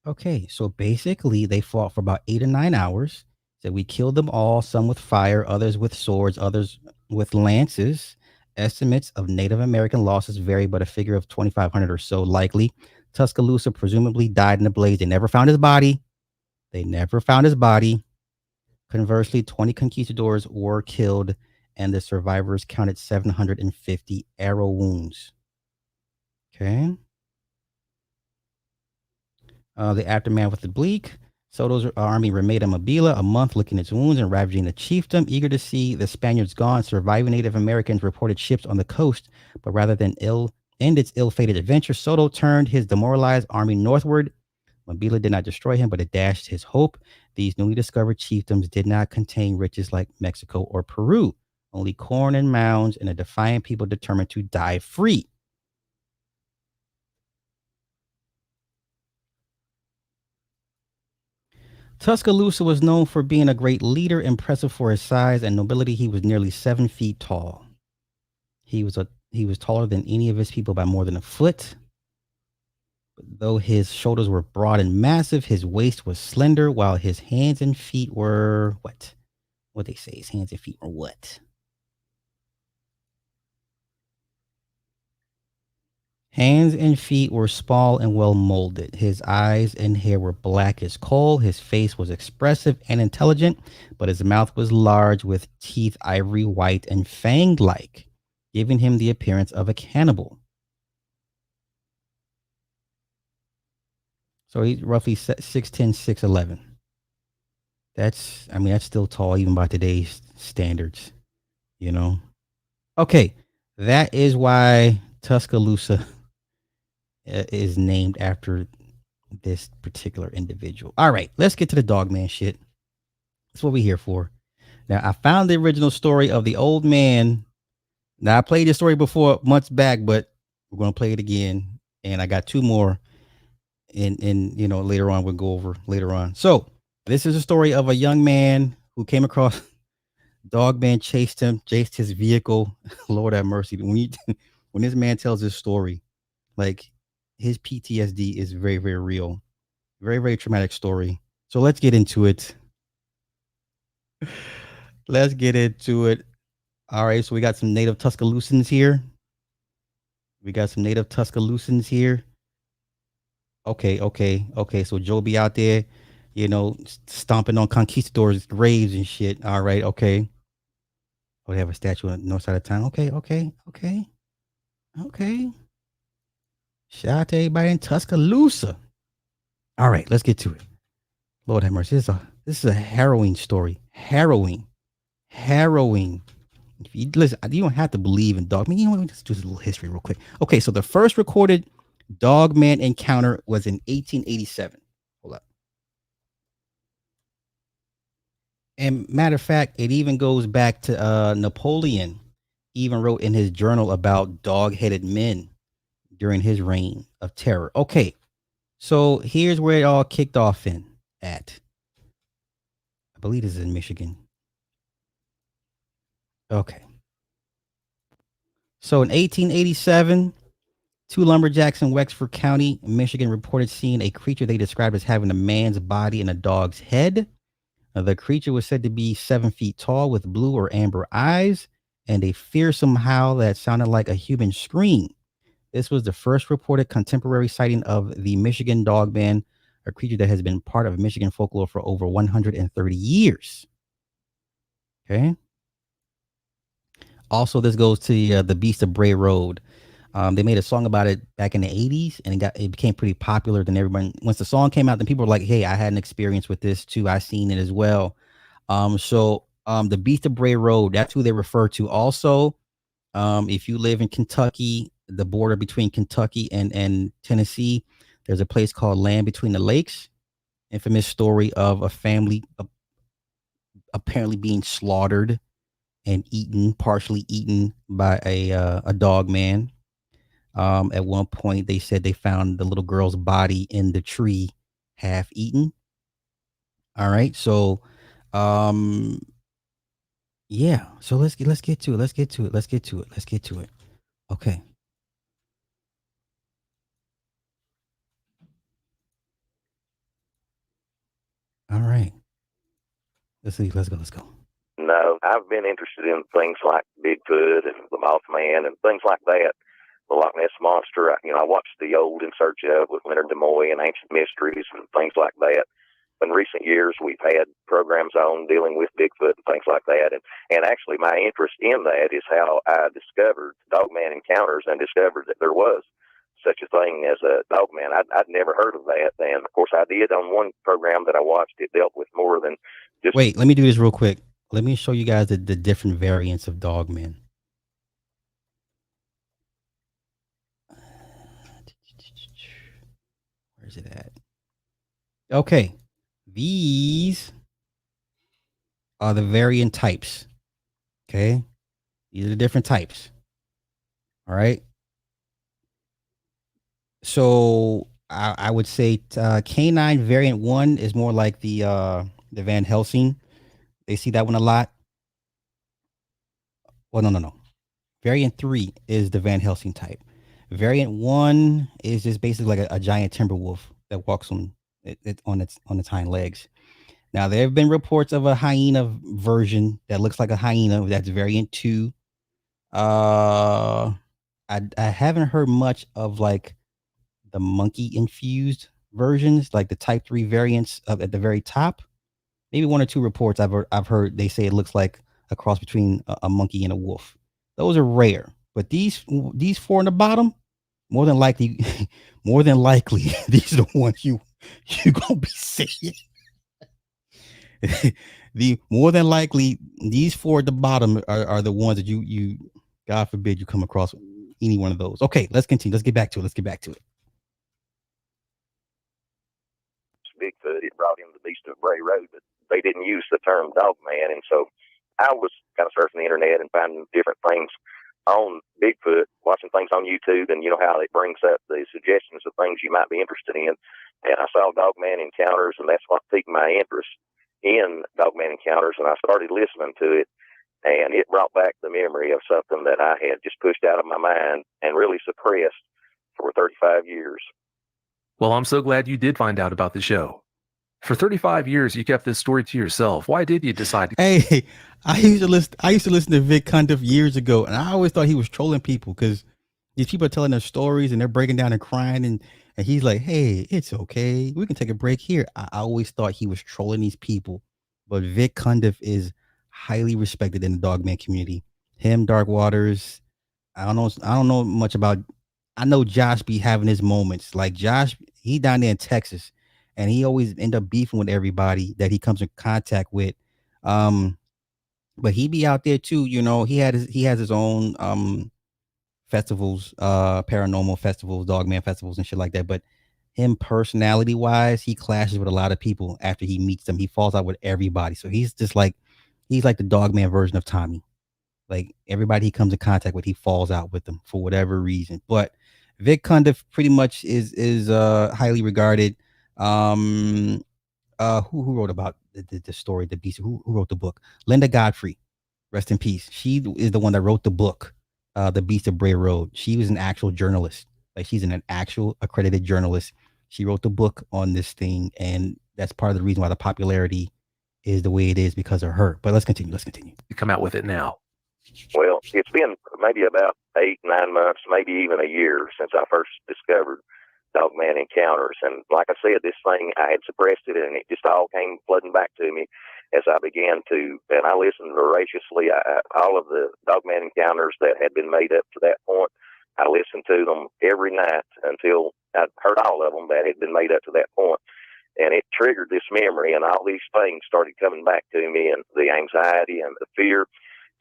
Okay, so basically, they fought for about 8 or 9 hours. So we killed them all, some with fire, others with swords, others with lances. Estimates of Native American losses vary, but a figure of 2,500 or so likely. Tuscaloosa presumably died in the blaze. They never found his body. Conversely, 20 conquistadors were killed, and the survivors counted 750 arrow wounds. Okay. The aftermath was bleak. Soto's army remained in Mobila a month, licking its wounds and ravaging the chiefdom. Eager to see the Spaniards gone, surviving Native Americans reported ships on the coast. But rather than end its ill-fated adventure, Soto turned his demoralized army northward. Mobila did not destroy him, but it dashed his hope. These newly discovered chiefdoms did not contain riches like Mexico or Peru, only corn and mounds and a defiant people determined to die free. Tuscaloosa was known for being a great leader, impressive for his size and nobility. He was nearly 7 feet tall. He was taller than any of his people by more than a foot. Though his shoulders were broad and massive, his waist was slender, while his hands and feet were what? What they say? His hands and feet were what? Hands and feet were small and well molded. His eyes and hair were black as coal. His face was expressive and intelligent, but his mouth was large with teeth ivory white and fang-like, giving him the appearance of a cannibal. So he's roughly 6'10", 6'11". That's still tall even by today's standards, you know? Okay, that is why Tuscaloosa is named after this particular individual. All right, let's get to the Dogman shit. That's what we're here for. Now I found the original story of the old man. Now I played this story before months back, but we're gonna play it again. And I got two more and later on we'll go over later on. So this is a story of a young man who came across Dogman chased him, chased his vehicle. Lord have mercy. When this man tells his story, like his PTSD is very, very real. Very, very traumatic story. So let's get into it. Let's get into it. All right. So we got some native Tuscaloosans here. We got some native Tuscaloosans here. Okay. So Joe be out there, stomping on conquistadors' graves and shit. All right. Okay. Oh, they have a statue on the north side of town. Okay. Shout out to everybody in Tuscaloosa. All right, let's get to it. Lord have mercy. This is a harrowing story. Harrowing. If you listen, you don't have to believe in dog. I mean, let's do a little history real quick. Okay, so the first recorded dogman encounter was in 1887. Hold up. And matter of fact, it even goes back to Napoleon. Even wrote in his journal about dog-headed men during his reign of terror. Okay, so here's where it all kicked off at. I believe this is in Michigan. Okay. So in 1887, two lumberjacks in Wexford County, Michigan, reported seeing a creature they described as having a man's body and a dog's head. The creature was said to be 7 feet tall with blue or amber eyes and a fearsome howl that sounded like a human scream. This was the first reported contemporary sighting of the Michigan Dogman, a creature that has been part of Michigan folklore for over 130 years. Okay. Also, this goes to the Beast of Bray Road. They made a song about it back in the 80s, and it became pretty popular. Then everybody, once the song came out, then people were like, "Hey, I had an experience with this too. I seen it as well." The Beast of Bray Road, that's who they refer to. Also, if you live in Kentucky, the border between Kentucky and Tennessee, there's a place called Land Between the Lakes. Infamous story of a family apparently being slaughtered and eaten, partially eaten by a dog man. At one point, they said they found the little girl's body in the tree, half eaten. All right, so, yeah. So let's get to it. Okay. All right. Let's see. Let's go. No, I've been interested in things like Bigfoot and the Mothman and things like that. The Loch Ness Monster. I watched the old In Search Of with Leonard Nimoy and Ancient Mysteries and things like that. In recent years, we've had programs on dealing with Bigfoot and things like that. And actually, my interest in that is how I discovered Dogman Encounters and discovered that there was such a thing as a Dogman. I'd never heard of that. And, of course, I did on one program that I watched. It dealt with more than just... Wait, let me do this real quick. Let me show you guys the different variants of Dogman. Where's it at? Okay. These are the variant types. Okay. These are the different types. All right. So I would say Canine variant 1 is more like the Van Helsing. They see that one a lot. Well, no. Variant 3 is the Van Helsing type. Variant 1 is just basically like a giant timber wolf that walks on its hind legs. Now there have been reports of a hyena version that looks like a hyena. That's variant 2. I haven't heard much of like the monkey infused versions, like the type 3 variants at the very top. Maybe one or two reports I've heard they say it looks like a cross between a monkey and a wolf. Those are rare, but these four in the bottom, more than likely, these are the ones you gonna be seeing. The more than likely, these four at the bottom are the ones that you God forbid you come across any one of those. Okay, let's continue. Let's get back to it. Bigfoot, it brought in the Beast of Bray Road, but they didn't use the term Dogman, and so I was kind of surfing the internet and finding different things on Bigfoot, watching things on YouTube, and you know how it brings up the suggestions of things you might be interested in. And I saw Dogman Encounters, and that's what piqued my interest in Dogman Encounters, and I started listening to it, and it brought back the memory of something that I had just pushed out of my mind and really suppressed for 35 years. Well, I'm so glad you did find out about the show. For 35 years, you kept this story to yourself. Why did you decide to? Hey, I used to listen to Vic Cundiff years ago, and I always thought he was trolling people because these people are telling their stories and they're breaking down and crying, and he's like, "Hey, it's okay. We can take a break here." I always thought he was trolling these people, but Vic Cundiff is highly respected in the Dogman community. Him, Dark Waters. I don't know much about. I know Josh be having his moments. Like Josh, he down there in Texas, and he always end up beefing with everybody that he comes in contact with. But he be out there too. You know, he has his own festivals, paranormal festivals, Dogman festivals, and shit like that. But him personality wise, he clashes with a lot of people after he meets them. He falls out with everybody. So he's like the Dogman version of Tommy. Like everybody he comes in contact with, he falls out with them for whatever reason. But Vic Cundiff pretty much is highly regarded. Who wrote about the story, the beast? Who wrote the book? Linda Godfrey, rest in peace. She is the one that wrote the book, The Beast of Bray Road. She was an actual journalist. Like she's an actual accredited journalist. She wrote the book on this thing, and that's part of the reason why the popularity is the way it is because of her. But let's continue. You come out with it now. Well, it's been maybe about 8, 9 months, maybe even a year since I first discovered Dogman Encounters. And like I said, this thing, I had suppressed it, and it just all came flooding back to me as I began to, and I listened voraciously. All of the Dogman Encounters that had been made up to that point, I listened to them every night until I'd heard all of them that had been made up to that point. And it triggered this memory, and all these things started coming back to me, and the anxiety and the fear.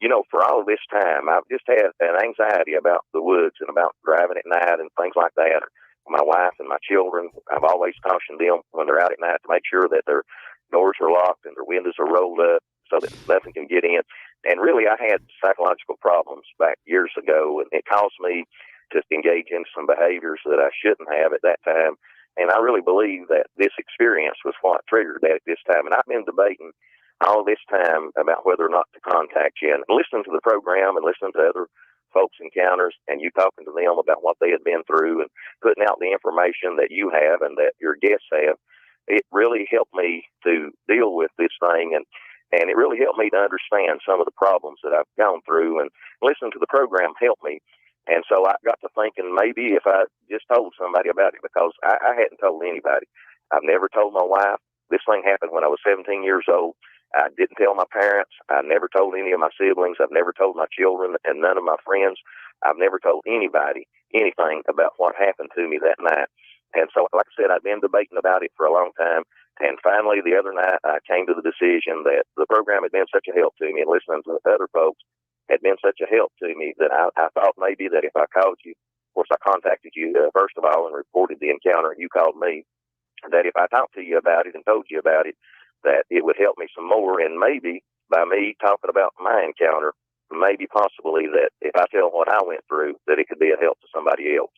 You know, for all of this time, I've just had an anxiety about the woods and about driving at night and things like that. My wife and my children, I've always cautioned them when they're out at night to make sure that their doors are locked and their windows are rolled up so that nothing can get in. And really, I had psychological problems back years ago, and it caused me to engage in some behaviors that I shouldn't have at that time. And I really believe that this experience was what triggered that at this time. And I've been debating all this time about whether or not to contact you, and listening to the program and listening to other folks' encounters and you talking to them about what they had been through and putting out the information that you have and that your guests have, it really helped me to deal with this thing, and it really helped me to understand some of the problems that I've gone through, and listening to the program helped me. And so I got to thinking maybe if I just told somebody about it, because I hadn't told anybody. I've never told my wife. This thing happened when I was 17 years old. I didn't tell my parents. I never told any of my siblings. I've never told my children and none of my friends. I've never told anybody anything about what happened to me that night. And so, like I said, I've been debating about it for a long time. And finally, the other night, I came to the decision that the program had been such a help to me, and listening to other folks had been such a help to me, that I thought maybe that if I called you, of course, I contacted you first of all and reported the encounter, and you called me, that if I talked to you about it and told you about it, that it would help me some more. And maybe by me talking about my encounter, maybe possibly that if I tell what I went through, that it could be a help to somebody else.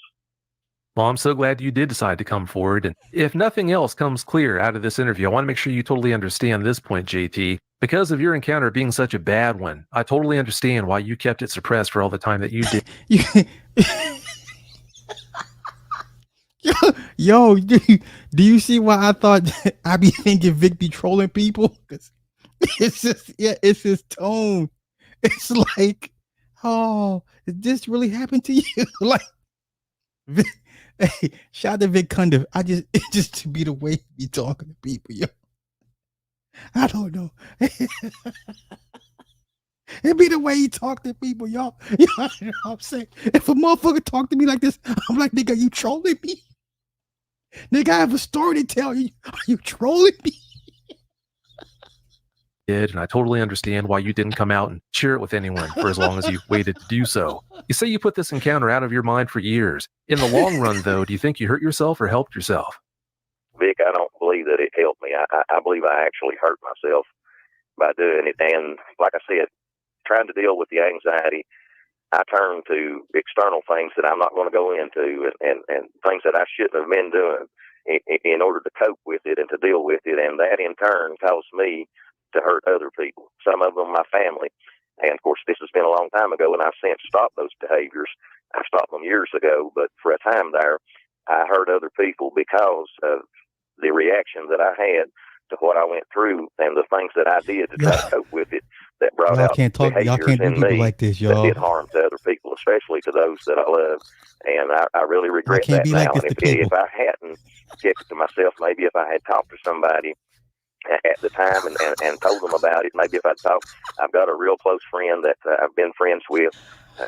Well, I'm so glad you did decide to come forward. And if nothing else comes clear out of this interview, I want to make sure you totally understand this point, JT. Because of your encounter being such a bad one, I totally understand why you kept it suppressed for all the time that you did. Yo, do you see why I thought I be thinking Vic be trolling people? It's just, yeah, it's his tone. It's like, oh, did this really happen to you? Like, Vic, hey, shout out to Vic Cundiff. It just to be the way he be talking to people, yo. I don't know. It be the way he talk to people, y'all. You know what I'm saying? If a motherfucker talk to me like this, I'm like, nigga, you trolling me? Nigga, I have a story to tell you. Are you trolling me? And I totally understand why you didn't come out and share it with anyone for as long as you waited to do so. You say you put this encounter out of your mind for years. In the long run, though, do you think you hurt yourself or helped yourself? Vic, I don't believe that it helped me. I believe I actually hurt myself. by doing it. And like I said, trying to deal with the anxiety, I turned to external things that I'm not going to go into and things that I shouldn't have been doing in order to cope with it and to deal with it. And that in turn caused me to hurt other people, some of them my family. And of course, this has been a long time ago, and I've since stopped those behaviors. I stopped them years ago, but for a time there, I hurt other people because of the reaction that I had to what I went through and the things that I did to try to cope with it that brought Y'all out can't talk. Y'all behaviors can't do in people me like this, that y'all. did harm to other people, especially to those that I love. And I really Y'all regret can't that be now. like this And to people. if I hadn't kept it to myself, maybe if I had talked to somebody at the time and told them about it, maybe if I'd talked, I've got a real close friend that I've been friends with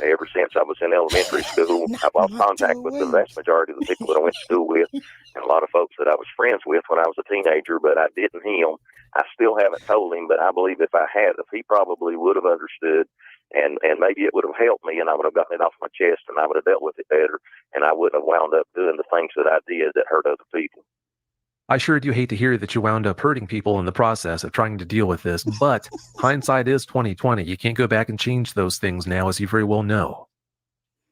ever since I was in elementary school. I've lost contact with the vast majority of the people that I went to school with and a lot of folks that I was friends with when I was a teenager, but I didn't him. I still haven't told him, but I believe if I had, he probably would have understood, and maybe it would have helped me, and I would have gotten it off my chest, and I would have dealt with it better, and I wouldn't have wound up doing the things that I did that hurt other people. I sure do hate to hear that you wound up hurting people in the process of trying to deal with this, but hindsight is 2020. You can't go back and change those things now, as you very well know.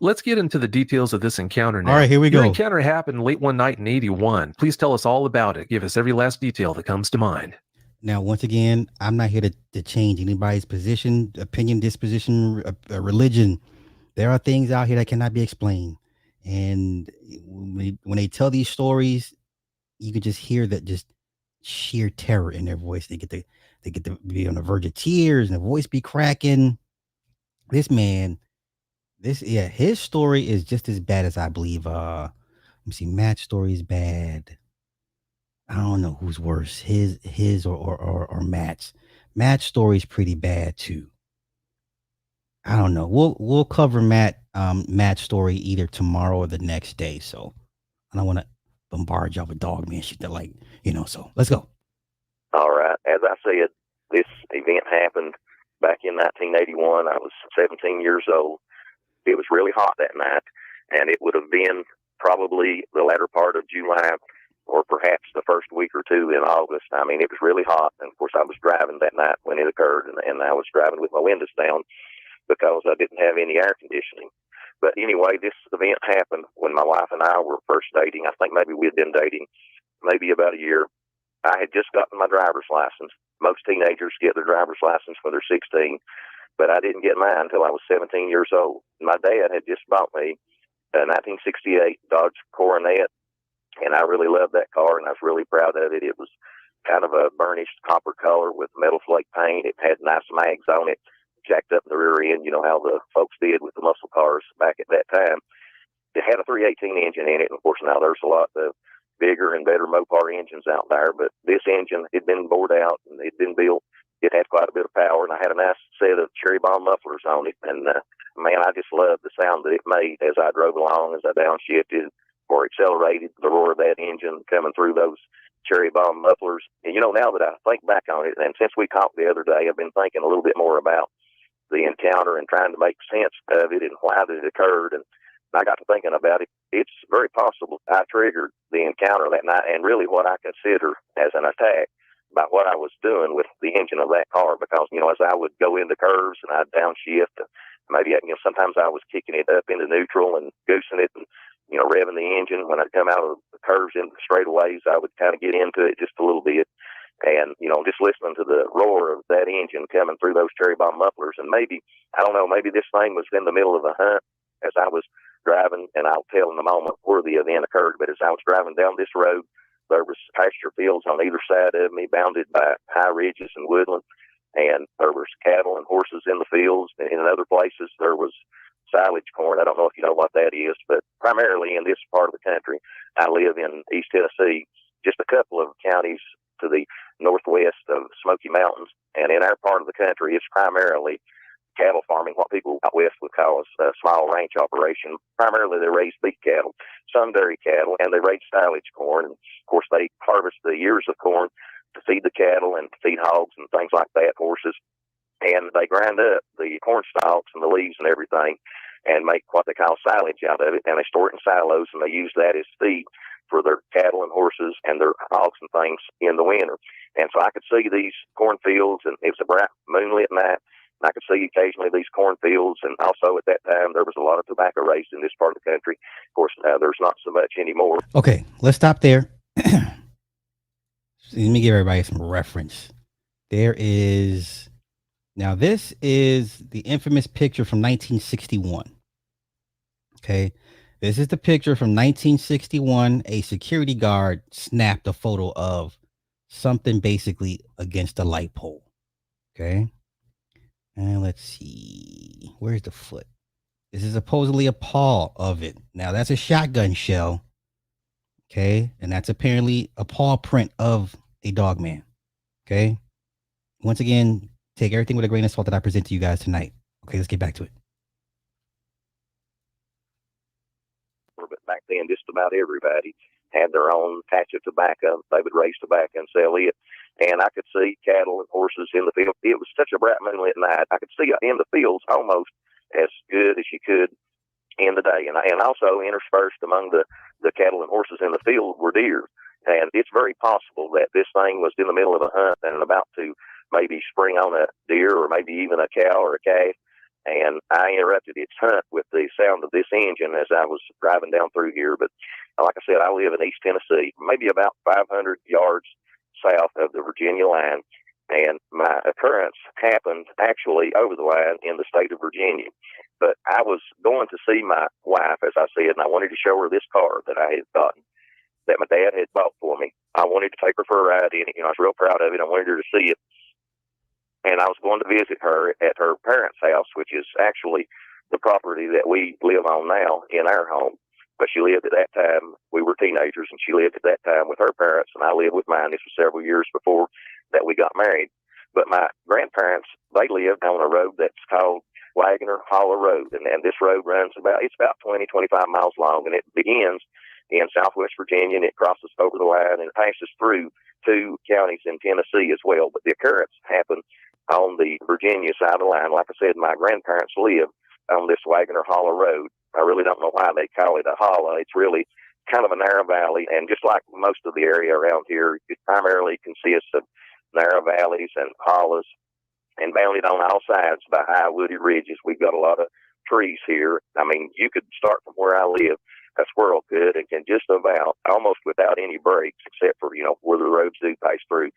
Let's get into the details of this encounter now. All right, here we Your go. encounter happened late one night in 81. Please tell us all about it. Give us every last detail that comes to mind. Now, once again, I'm not here to change anybody's position, opinion, disposition, religion. There are things out here that cannot be explained. And when they tell these stories, you could just hear that just sheer terror in their voice. They get to be on the verge of tears and the voice be cracking. This man, his story is just as bad as I believe. Let me see, Matt's story is bad. I don't know who's worse, his or Matt's. Matt's story is pretty bad too. I don't know. We'll cover Matt's story either tomorrow or the next day. So I don't want to bombard y'all with Dogman shit. That so let's go. All right. As I said, this event happened back in 1981. I was 17 years old. It was really hot that night, and it would have been probably the latter part of July or perhaps the first week or two in August. I mean, it was really hot, and of course I was driving that night when it occurred, and I was driving with my windows down because I didn't have any air conditioning. But anyway, this event happened when my wife and I were first dating. I think maybe we had been dating maybe about a year. I had just gotten my driver's license. Most teenagers get their driver's license when they're 16, but I didn't get mine until I was 17 years old. My dad had just bought me a 1968 Dodge Coronet, and I really loved that car, and I was really proud of it. It was kind of a burnished copper color with metal flake paint. It had nice mags on it, jacked up in the rear end, you know how the folks did with the muscle cars back at that time. It had a 318 engine in it, and of course now there's a lot of bigger and better Mopar engines out there, but this engine had been bored out and it had been built. It had quite a bit of power, and I had a nice set of cherry bomb mufflers on it, and man, I just loved the sound that it made as I drove along, as I downshifted or accelerated, the roar of that engine coming through those cherry bomb mufflers. And now that I think back on it, and since we talked the other day, I've been thinking a little bit more about the encounter and trying to make sense of it and why it occurred. And I got to thinking about it. It's very possible I triggered the encounter that night, and really what I consider as an attack by what I was doing with the engine of that car, because, as I would go into curves and I'd downshift, maybe, sometimes I was kicking it up into neutral and goosing it and, revving the engine. When I'd come out of the curves into the straightaways, I would kind of get into it just a little bit. And, just listening to the roar of that engine coming through those cherry bomb mufflers. And maybe, I don't know, maybe this thing was in the middle of a hunt as I was driving, and I'll tell in a moment where the event occurred. But as I was driving down this road, there was pasture fields on either side of me, bounded by high ridges and woodland. And there was cattle and horses in the fields. And in other places, there was silage corn. I don't know if you know what that is, but primarily in this part of the country, I live in East Tennessee, just a couple of counties to the northwest of Smoky Mountains. And in our part of the country, it's primarily cattle farming, what people out west would call a small ranch operation. Primarily, they raise beef cattle, some dairy cattle, and they raise silage corn. And of course, they harvest the ears of corn to feed the cattle and to feed hogs and things like that, horses. And they grind up the corn stalks and the leaves and everything and make what they call silage out of it. And they store it in silos, and they use that as feed for their cattle and horses and their hogs and things in the winter. And so I could see these cornfields, and it was a bright moonlit night. And I could see occasionally these cornfields, and also at that time there was a lot of tobacco raised in this part of the country. Of course, there's not so much anymore. Okay, let's stop there. Let me give everybody some reference. There is, now this is the infamous picture from 1961. Okay, this is the picture from 1961. A security guard snapped a photo of something basically against a light pole. Okay, and let's see, where's the foot? This is supposedly a paw of it. Now that's a shotgun shell. Okay, and that's apparently a paw print of a Dogman. Okay, once again, take everything with a grain of salt that I present to you guys tonight. Okay, let's get back to it. But back then, just about everybody had their own patch of tobacco. They would raise tobacco and sell it. And I could see cattle and horses in the field. It was such a bright moonlit night. I could see in the fields almost as good as you could in the day. And also interspersed among the cattle and horses in the field were deer. And it's very possible that this thing was in the middle of a hunt and about to maybe spring on a deer or maybe even a cow or a calf. And I interrupted its hunt with the sound of this engine as I was driving down through here. But like I said, I live in East Tennessee, maybe about 500 yards south of the Virginia line. And my occurrence happened actually over the line in the state of Virginia. But I was going to see my wife, as I said, and I wanted to show her this car that I had gotten, that my dad had bought for me. I wanted to take her for a ride in it. I was real proud of it. I wanted her to see it. And I was going to visit her at her parents' house, which is actually the property that we live on now in our home. But she lived at that time, we were teenagers, and she lived at that time with her parents, and I lived with mine. This was several years before that we got married. But my grandparents, they lived on a road that's called Wagoner Hollow Road. And this road runs it's about 20, 25 miles long, and it begins in southwest Virginia, and it crosses over the line and passes through 2 counties in Tennessee as well. But the occurrence happened on the Virginia side of the line. Like I said, my grandparents lived on this Wagoner Hollow Road. I really don't know why they call it a hollow. It's really kind of a narrow valley, and just like most of the area around here, it primarily consists of narrow valleys and hollows, and bounded on all sides by high wooded ridges. We've got a lot of trees here. I mean, you could start from where I live, a squirrel could, and can just about, almost without any breaks, except for, where the roads do pass through,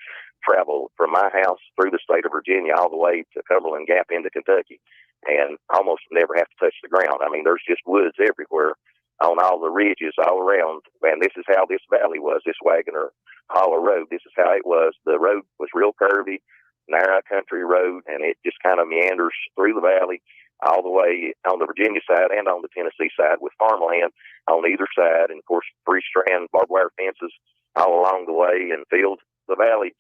travel from my house through the state of Virginia all the way to Cumberland Gap into Kentucky, and almost never have to touch the ground. I mean, there's just woods everywhere on all the ridges all around. And this is how this valley was, this Wagoner Hollow Road. This is how it was. The road was real curvy, narrow country road, and it just kind of meanders through the valley all the way on the Virginia side and on the Tennessee side, with farmland on either side, and of course 3-strand barbed wire fences all along the way, and fields. The valley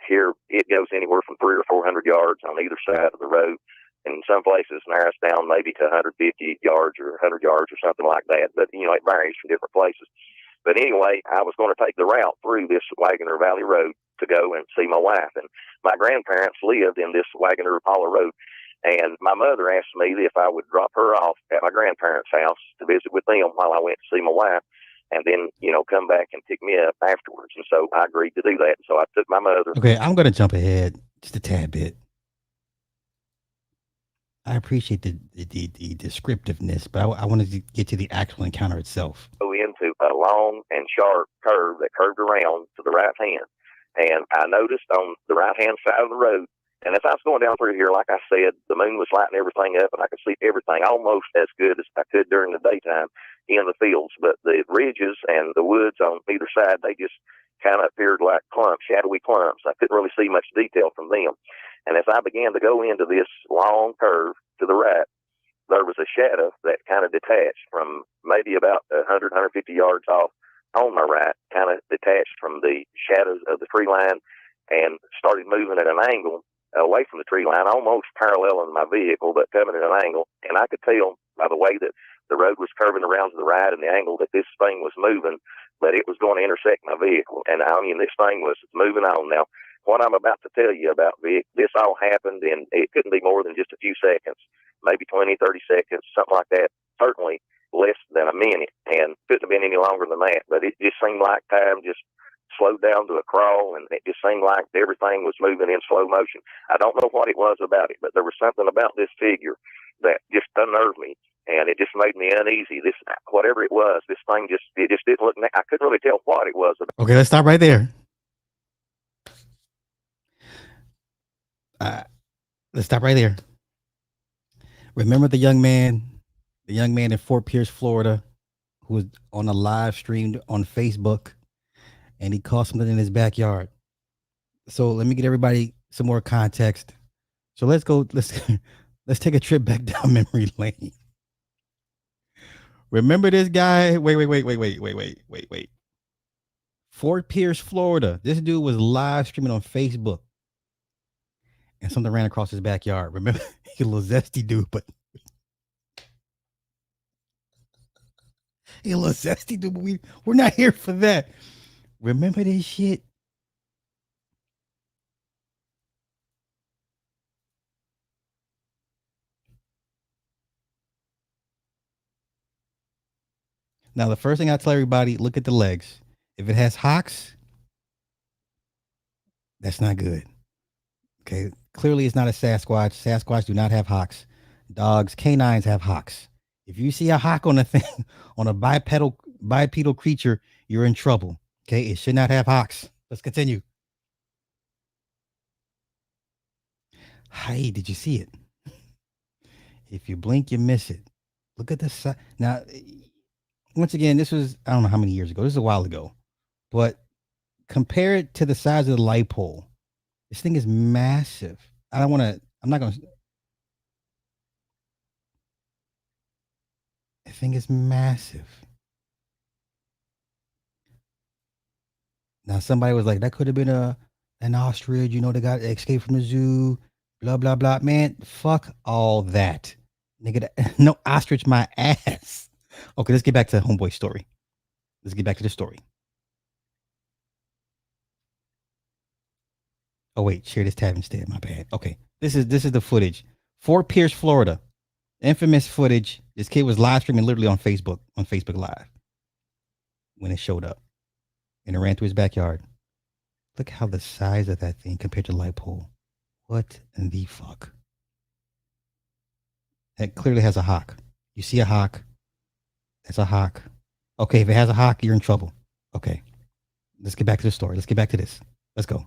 here, it goes anywhere from 300 or 400 yards on either side of the road. And in some places narrows down maybe to 150 yards or 100 yards or something like that. But, it varies from different places. But anyway, I was going to take the route through this Wagoner Valley Road to go and see my wife. And my grandparents lived in this Wagoner Hollow Road. And my mother asked me if I would drop her off at my grandparents' house to visit with them while I went to see my wife, and then, come back and pick me up afterwards. And so I agreed to do that. So I took my mother. Okay, I'm going to jump ahead just a tad bit. I appreciate the descriptiveness, but I wanted to get to the actual encounter itself. Go into a long and sharp curve that curved around to the right hand. And I noticed on the right-hand side of the road, and as I was going down through here, like I said, the moon was lighting everything up, and I could see everything almost as good as I could during the daytime in the fields. But the ridges and the woods on either side, they just kind of appeared like clumps, shadowy clumps. I couldn't really see much detail from them. And as I began to go into this long curve to the right, there was a shadow that kind of detached from maybe about 100, 150 yards off on my right, kind of detached from the shadows of the tree line and started moving at an angle away from the tree line, almost paralleling my vehicle, but coming at an angle. And I could tell by the way that the road was curving around to the right and the angle that this thing was moving, that it was going to intersect my vehicle. And I mean, this thing was moving on. Now, what I'm about to tell you about, Vic, this all happened, and it couldn't be more than just a few seconds, maybe 20, 30 seconds, something like that. Certainly less than a minute, and couldn't have been any longer than that. But it just seemed like time just slowed down to a crawl, and it just seemed like everything was moving in slow motion. I don't know what it was about it, but there was something about this figure that just unnerved me, and it just made me uneasy. This, whatever it was, this thing just didn't look. I couldn't really tell what it was. Okay, let's stop right there. Let's stop right there. Remember the young man in Fort Pierce, Florida, who was on a live stream on Facebook, and he caught something in his backyard. So let me get everybody some more context. So let's let's take a trip back down memory lane. Remember this guy? Wait. Fort Pierce, Florida. This dude was live streaming on Facebook, and something ran across his backyard. Remember, he's a little zesty dude, but we're not here for that. Remember this shit? Now, the first thing I tell everybody, look at the legs. If it has hocks, that's not good. Okay. Clearly, it's not a Sasquatch. Sasquatch do not have hocks. Dogs, canines have hocks. If you see a hock on a thing, on a bipedal creature, you're in trouble. Okay. It should not have hocks. Let's continue. Hey, did you see it? If you blink, you miss it. Look at the side. Now, once again, this was, I don't know how many years ago. This is a while ago. But compare it to the size of the light pole. This thing is massive. I'm not going to. The thing is massive. Now, somebody was like, that could have been an ostrich, they got escaped from the zoo, blah, blah, blah. Man, fuck all that. Nigga, no ostrich my ass. Okay, let's get back to Homeboy's story. Let's get back to the story. Oh, wait, share this tab instead. My bad. Okay, this is the footage. Fort Pierce, Florida. Infamous footage. This kid was live streaming literally on Facebook Live when it showed up. And it ran through his backyard. Look how the size of that thing compared to the light pole. What in the fuck? It clearly has a hawk. You see a hawk. That's a hawk. Okay, if it has a hawk, you're in trouble. Okay. Let's get back to the story. Let's get back to this. Let's go.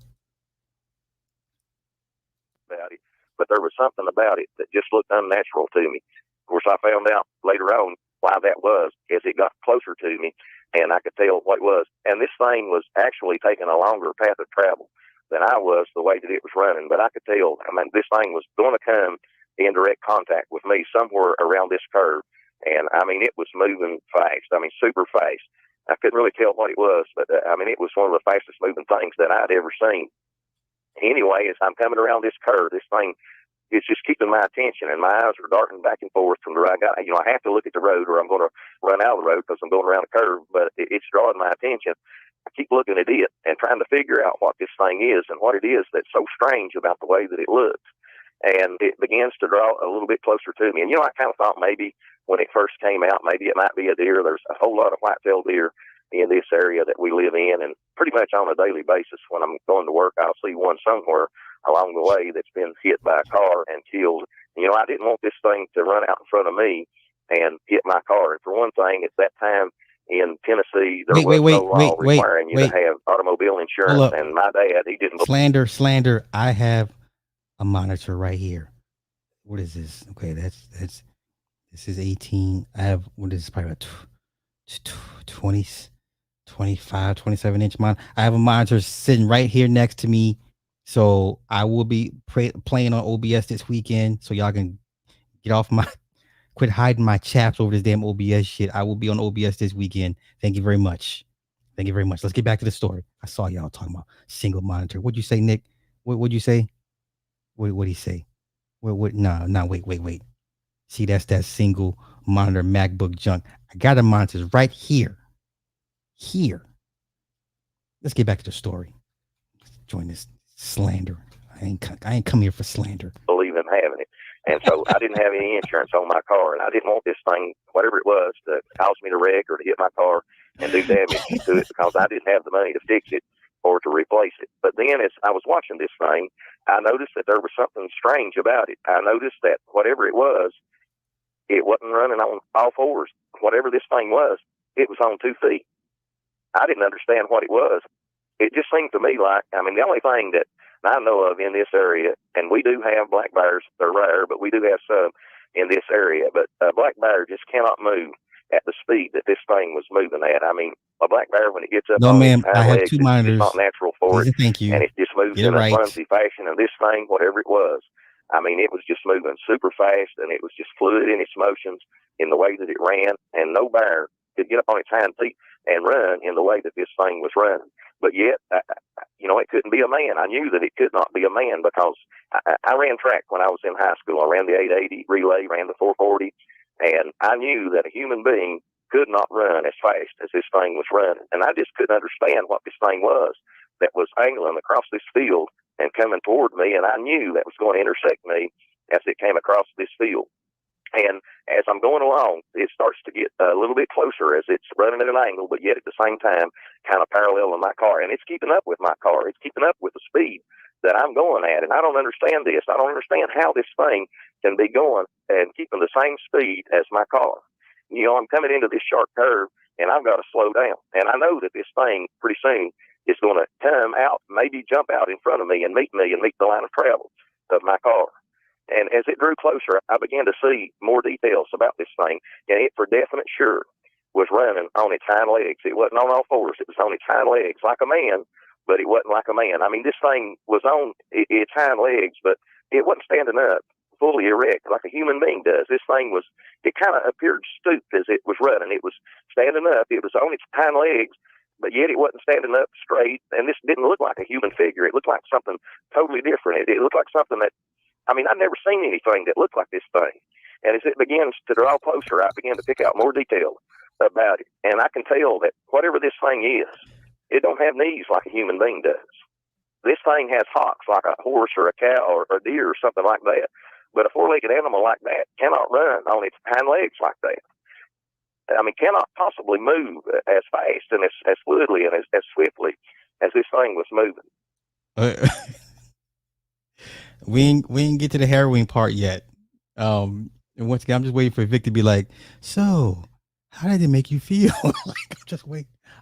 About it, but there was something about it that just looked unnatural to me. Of course, I found out later on why that was as it got closer to me, and I could tell what it was. And this thing was actually taking a longer path of travel than I was the way that it was running. But I could tell, this thing was going to come in direct contact with me somewhere around this curve. And, it was moving fast. Super fast. I couldn't really tell what it was, but, it was one of the fastest moving things that I'd ever seen. Anyway, as I'm coming around this curve, this thing is just keeping my attention, and my eyes are darting back and forth from where I got. I have to look at the road or I'm going to run out of the road because I'm going around the curve, but it's drawing my attention. I keep looking at it and trying to figure out what this thing is and what it is that's so strange about the way that it looks. And it begins to draw a little bit closer to me. And, I kind of thought maybe when it first came out, maybe it might be a deer. There's a whole lot of white-tailed deer in this area that we live in, and pretty much on a daily basis when I'm going to work, I'll see one somewhere along the way that's been hit by a car and killed. I didn't want this thing to run out in front of me and hit my car. And for one thing, at that time in Tennessee, there was no law requiring you to have automobile insurance. And my dad, he didn't. Slander. I have a monitor right here. What is this? Okay, this is 18. I have, what is this, probably about 20, 25, 27 inch monitor. I have a monitor sitting right here next to me. So I will be playing on OBS this weekend. So y'all can quit hiding my chaps over this damn OBS shit. I will be on OBS this weekend. Thank you very much. Let's get back to the story. I saw y'all talking about single monitor. What'd you say, Nick? What'd you say? What'd he say? No, wait. See, that's that single monitor MacBook junk. I got the monitors right here. Let's get back to the story. Let's join this slander. I ain't come here for slander. Believe in having it. And so I didn't have any insurance on my car, and I didn't want this thing, whatever it was, to cause me to wreck or to hit my car and do damage to it because I didn't have the money to fix it. or to replace it. But then as I was watching this thing, I noticed that there was something strange about it. I noticed that whatever it wasn't running on all fours. Whatever this thing was, it was on 2 feet. I didn't understand what it was. It just seemed to me like, I mean, the only thing that I know of in this area, and we do have black bears, they're rare, but we do have some in this area, but a black bear just cannot move at the speed that this thing was moving at. I mean, a black bear, when it gets up No, on its ma'am. I hind have legs, 2 it's just monitors. not natural for Please it, and thank you. and it just moves Get it in a right. clumsy fashion, and this thing, whatever it was, I mean, it was just moving super fast, and it was just fluid in its motions in the way that it ran, and no bear could get up on its hind feet and run in the way that this thing was running. But yet, it couldn't be a man. I knew that it could not be a man because I ran track when I was in high school. I ran the 880 relay, ran the 440, and I knew that a human being could not run as fast as this thing was running. And I just couldn't understand what this thing was that was angling across this field and coming toward me, and I knew that was going to intersect me as it came across this field. And as I'm going along, it starts to get a little bit closer as it's running at an angle, but yet at the same time, kind of parallel with my car. And it's keeping up with my car. It's keeping up with the speed that I'm going at. And I don't understand this. I don't understand how this thing can be going and keeping the same speed as my car. I'm coming into this sharp curve, and I've got to slow down. And I know that this thing pretty soon is going to come out, maybe jump out in front of me and meet the line of travel of my car. And as it drew closer, I began to see more details about this thing, and it for definite sure was running on its hind legs. It wasn't on all fours. It was on its hind legs like a man, but it wasn't like a man. I mean, this thing was on its hind legs, but it wasn't standing up fully erect like a human being does. This thing it kind of appeared stooped as it was running. It was standing up. It was on its hind legs, but yet it wasn't standing up straight, and this didn't look like a human figure. It looked like something totally different. It looked like something that, I mean, I'd never seen anything that looked like this thing. And as it begins to draw closer, I began to pick out more detail about it. And I can tell that whatever this thing is, it don't have knees like a human being does. This thing has hocks like a horse or a cow or a deer or something like that. But a four-legged animal like that cannot run on its hind legs like that. I mean, cannot possibly move as fast and as fluidly and as swiftly as this thing was moving. We ain't get to the heroin part yet. And once again, I'm just waiting for Vic to be like, so how did it make you feel?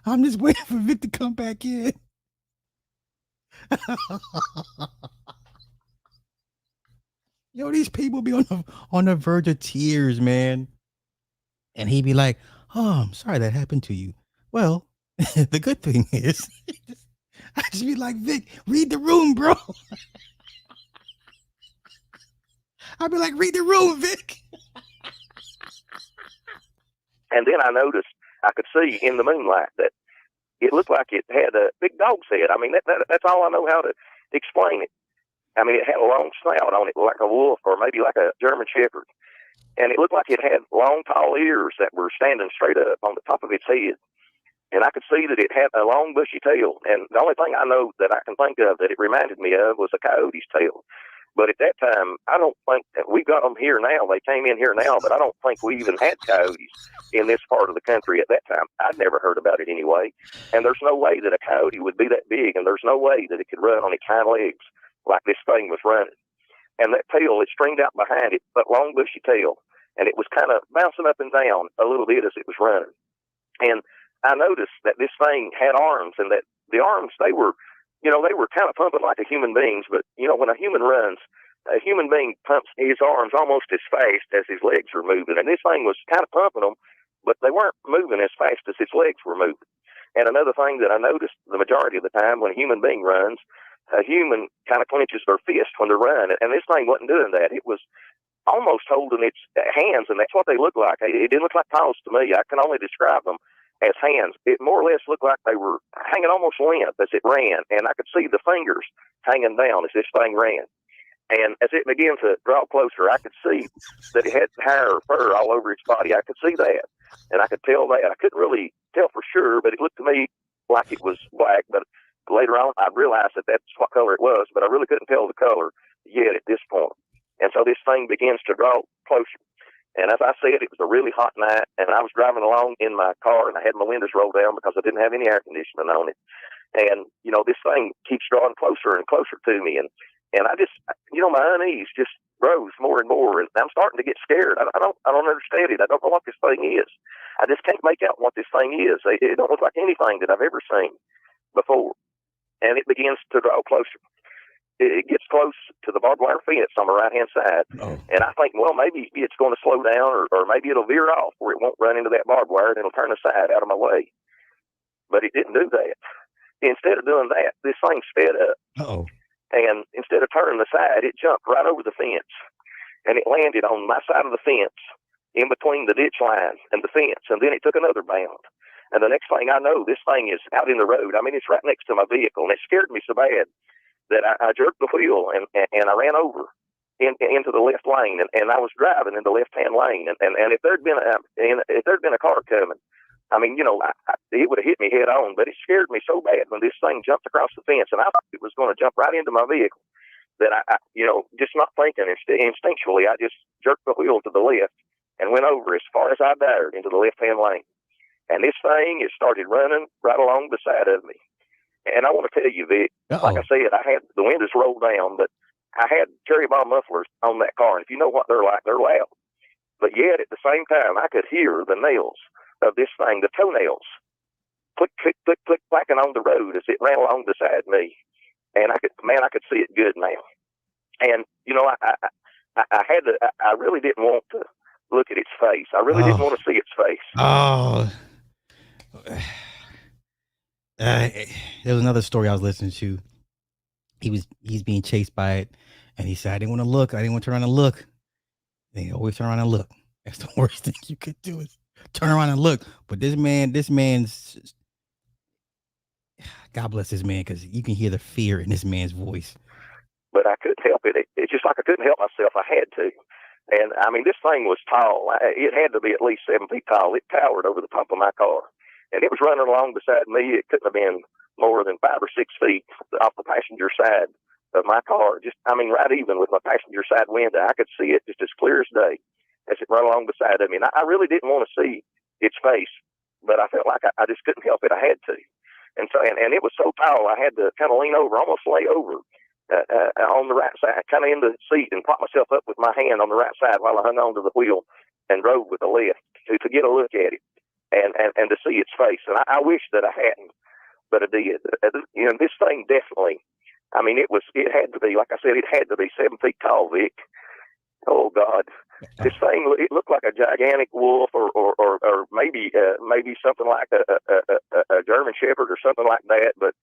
I'm just waiting for Vic to come back in. Yo, these people be on the verge of tears, man. And he'd be like, oh, I'm sorry that happened to you. Well, the good thing is, I just be like, Vic, read the room, bro. I'd be like, read the room, Vic. And then I noticed, I could see in the moonlight that it looked like it had a big dog's head. I mean, that's all I know how to explain it. I mean, it had a long snout on it like a wolf or maybe like a German Shepherd. And it looked like it had long, tall ears that were standing straight up on the top of its head. And I could see that it had a long, bushy tail. And the only thing I know that I can think of that it reminded me of was a coyote's tail. But at that time, I don't think that we've got them here now. They came in here now, but I don't think we even had coyotes in this part of the country at that time. I'd never heard about it anyway. And there's no way that a coyote would be that big, and there's no way that it could run on its hind legs like this thing was running. And that tail, it stringed out behind it, but long, bushy tail. And it was kind of bouncing up and down a little bit as it was running. And I noticed that this thing had arms, and that the arms, they were kind of pumping like a human being's. But, when a human runs, a human being pumps his arms almost as fast as his legs are moving. And this thing was kind of pumping them, but they weren't moving as fast as his legs were moving. And another thing that I noticed the majority of the time when a human being runs, a human kind of clenches their fist when they're running. And this thing wasn't doing that. It was almost holding its hands, and that's what they looked like. It didn't look like paws to me. I can only describe them as hands. It more or less looked like they were hanging almost limp as it ran, and I could see the fingers hanging down as this thing ran. And as it began to draw closer, I could see that it had hair or fur all over its body. I could see that, and I could tell that. I couldn't really tell for sure, but it looked to me like it was black. But later on, I realized that that's what color it was, but I really couldn't tell the color yet at this point. And so this thing begins to draw closer. And as I said, it was a really hot night, and I was driving along in my car, and I had my windows rolled down because I didn't have any air conditioning on it. And, this thing keeps drawing closer and closer to me. And I just, my unease just grows more and more. And I'm starting to get scared. I don't understand it. I don't know what this thing is. I just can't make out what this thing is. It don't look like anything that I've ever seen before. And it begins to draw closer. It gets close to the barbed wire fence on the right-hand side. Oh. And I think, well, maybe it's going to slow down or maybe it'll veer off where it won't run into that barbed wire and it'll turn aside out of my way. But it didn't do that. Instead of doing that, this thing sped up. Uh-oh. And instead of turning aside, it jumped right over the fence. And it landed on my side of the fence in between the ditch line and the fence. And then it took another bound. And the next thing I know, this thing is out in the road. I mean, it's right next to my vehicle. And it scared me so bad that I jerked the wheel and I ran over into the left lane, and I was driving in the left-hand lane. And if there'd been a car coming, I mean, it would have hit me head on. But it scared me so bad when this thing jumped across the fence, and I thought it was going to jump right into my vehicle. That I just not thinking, instinctually, I just jerked the wheel to the left and went over as far as I dared into the left-hand lane. And this thing, it started running right along the side of me. And I want to tell you, Vic, like I said, the windows rolled down, but I had cherry bomb mufflers on that car. And if you know what they're like, they're loud. But yet, at the same time, I could hear the nails of this thing, the toenails, click, click, click, click, clacking on the road as it ran along beside me. And I could see it good now. And, I really didn't want to look at its face. I really didn't want to see its face. Oh. There was another story I was listening to. He's being chased by it, and he said, I didn't want to look. I didn't want to turn around and look. And he always turn around and look. That's the worst thing you could do is turn around and look. But this man's, God bless this man, because you can hear the fear in this man's voice. But I couldn't help it. It's just like I couldn't help myself. I had to. And, I mean, this thing was tall. It had to be at least 7 feet tall. It towered over the top of my car. And it was running along beside me. It couldn't have been more than 5 or 6 feet off the passenger side of my car. Just, I mean, right even with my passenger side window, I could see it just as clear as day as it ran along beside of me. And I really didn't want to see its face, but I felt like I just couldn't help it. I had to. And so, and it was so tall, I had to kind of lean over, almost lay over on the right side, kind of in the seat, and prop myself up with my hand on the right side while I hung onto the wheel and drove with the left to get a look at it and to see its face. And I wish that I hadn't, but I did. This thing definitely, I mean, it had to be, like I said, it had to be 7 feet tall, Vic. Oh, God. This thing, it looked like a gigantic wolf or maybe something like a German Shepherd or something like that, but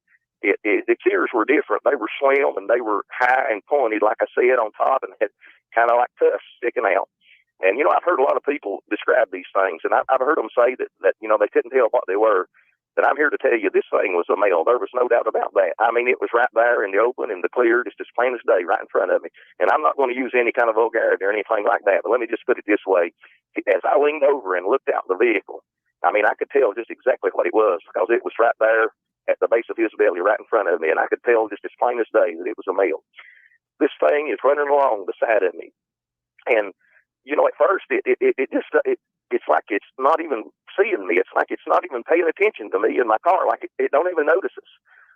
its ears were different. They were slim and they were high and pointed, like I said, on top, and had kind of like tusks sticking out. And, I've heard a lot of people describe these things, and I've heard them say that they couldn't tell what they were. But I'm here to tell you, this thing was a male. There was no doubt about that. I mean, it was right there in the open, in the clear, just as plain as day, right in front of me. And I'm not going to use any kind of vulgarity or anything like that, but let me just put it this way. As I leaned over and looked out the vehicle, I mean, I could tell just exactly what it was, because it was right there at the base of his belly, right in front of me, and I could tell just as plain as day that it was a male. This thing is running along beside of me. And, at first, it's like it's not even seeing me. It's like it's not even paying attention to me in my car. Like it don't even notice us,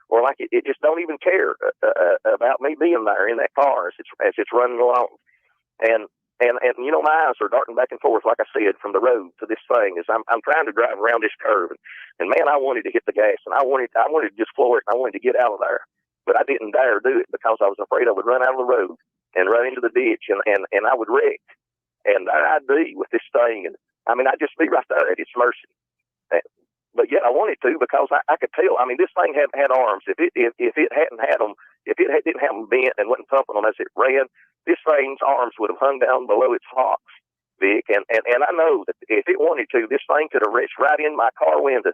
or like it just don't even care about me being there in that car as it's running along. And my eyes are darting back and forth, like I said, from the road to this thing as I'm trying to drive around this curve. And man, I wanted to hit the gas, and I wanted to just floor it, and I wanted to get out of there, but I didn't dare do it because I was afraid I would run out of the road and run into the ditch, and I would wreck. And I'd be with this thing, and I mean, I'd just be right there at its mercy. But yet I wanted to, because I could tell. I mean, this thing had arms. If it hadn't had them, if it didn't have them bent and wasn't pumping them as it ran, this thing's arms would have hung down below its hocks, Vic. And I know that if it wanted to, this thing could have reached right in my car window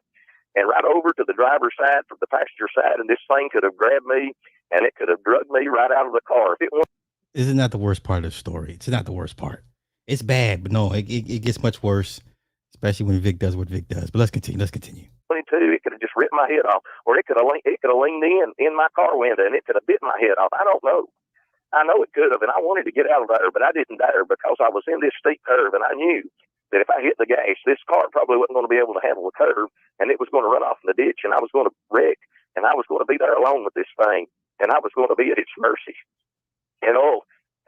and right over to the driver's side from the passenger side, and this thing could have grabbed me and it could have drugged me right out of the car. If it wanted. Isn't that the worst part of the story? It's not the worst part. It's bad, but no, it gets much worse, especially when Vic does what Vic does. But let's continue. It could have just ripped my head off, or it could have leaned in my car window, and it could have bit my head off. I don't know. I know it could have, and I wanted to get out of there, but I didn't dare, because I was in this steep curve, and I knew that if I hit the gas, this car probably wasn't going to be able to handle the curve, and it was going to run off in the ditch, and I was going to wreck. and I was going to be there alone with this thing, and I was going to be at its mercy. And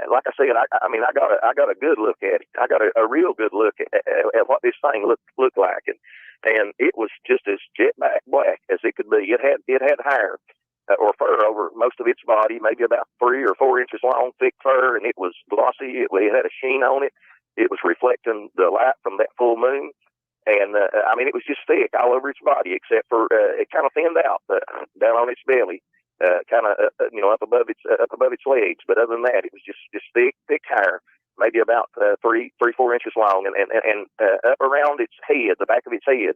and like I said, I mean, I got a good look at it. I got a real good look at what this thing looked like, and it was just as jet black as it could be. It had hair or fur over most of its body, maybe about 3 or 4 inches long, thick fur, and it was glossy. It had a sheen on it. It was reflecting the light from that full moon. And, I mean, it was just thick all over its body, except for it kind of thinned out down on its belly, kind of, up above its legs. But other than that, it was just thick hair, maybe about 3, 4 inches long, and up around its head, the back of its head,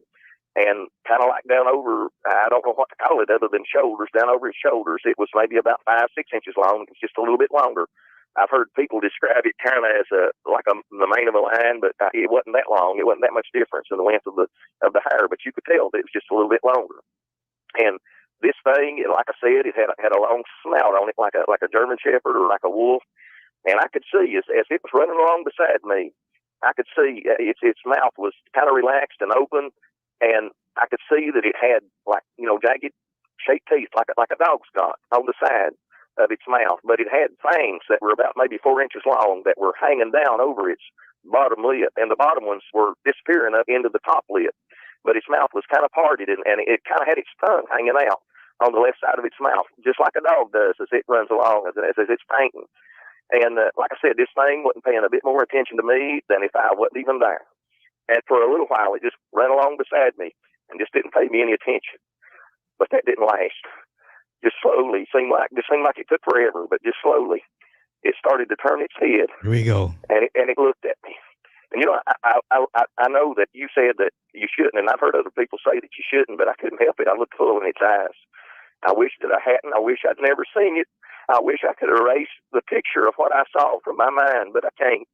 and kind of like down over, I don't know what to call it other than shoulders, down over its shoulders. It was maybe about 5, 6 inches long. It was just a little bit longer. I've heard people describe it kind of as the mane of a lion, but it wasn't that long. It wasn't that much difference in the length of the hair, but you could tell that it was just a little bit longer. And this thing, like I said, it had a long snout on it, like a German Shepherd or like a wolf. And I could see as it was running along beside me, I could see its mouth was kind of relaxed and open, and I could see that it had jagged shaped teeth like a dog's got on the side of its mouth, but it had fangs that were about maybe 4 inches long that were hanging down over its bottom lip, and the bottom ones were disappearing up into the top lip. But its mouth was kind of parted, and it kind of had its tongue hanging out on the left side of its mouth, just like a dog does as it runs along, as it's painting. And like I said, this thing wasn't paying a bit more attention to me than if I wasn't even there. And for a little while, it just ran along beside me and just didn't pay me any attention. But that didn't last. Just slowly, seemed like it took forever, but just slowly, it started to turn its head. Here we go. And it looked at me. And I know that you said that you shouldn't, and I've heard other people say that you shouldn't, but I couldn't help it. I looked full in its eyes. I wish that I hadn't. I wish I'd never seen it. I wish I could erase the picture of what I saw from my mind, but I can't.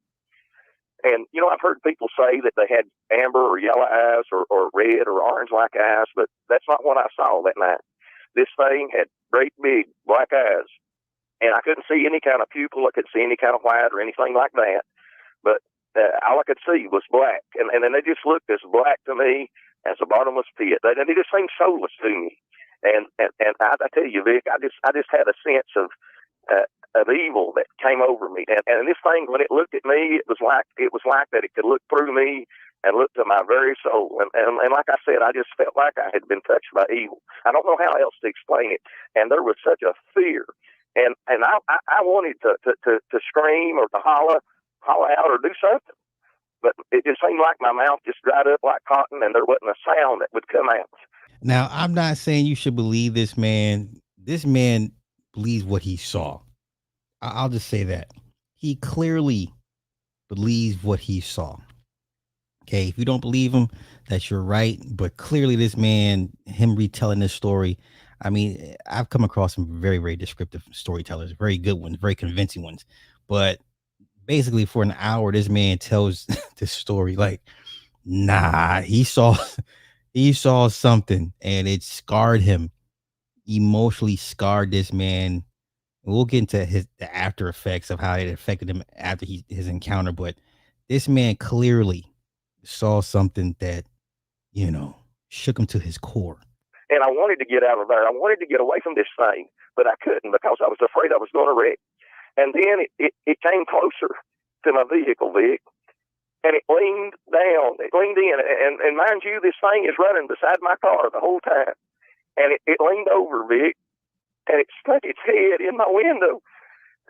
And, I've heard people say that they had amber or yellow eyes or red or orange-like eyes, but that's not what I saw that night. This thing had great big black eyes, and I couldn't see any kind of pupil. I couldn't see any kind of white or anything like that. But all I could see was black, and then they just looked as black to me as a bottomless pit. They just seemed soulless to me. And I tell you, Vic, I just had a sense of evil that came over me. And this thing, when it looked at me, it was like that it could look through me and look to my very soul. And like I said, I just felt like I had been touched by evil. I don't know how else to explain it. And there was such a fear. And I wanted to scream or to holler out or do something. But it just seemed like my mouth just dried up like cotton, and there wasn't a sound that would come out. Now, I'm not saying you should believe this man. This man believes what he saw. I'll just say that. He clearly believes what he saw. Okay, if you don't believe him, that's your right. But clearly this man, him retelling this story, I mean, I've come across some very, very descriptive storytellers, very good ones, very convincing ones. But basically for an hour, this man tells this story like, nah, he saw something, and it scarred him, emotionally scarred this man. We'll get into the after effects of how it affected him after his encounter, but this man clearly saw something that, shook him to his core. And I wanted to get out of there. I wanted to get away from this thing, but I couldn't because I was afraid I was going to wreck. And then it came closer to my vehicle, Vic, and it leaned down. It leaned in, and mind you, this thing is running beside my car the whole time. And it leaned over, Vic, and it stuck its head in my window,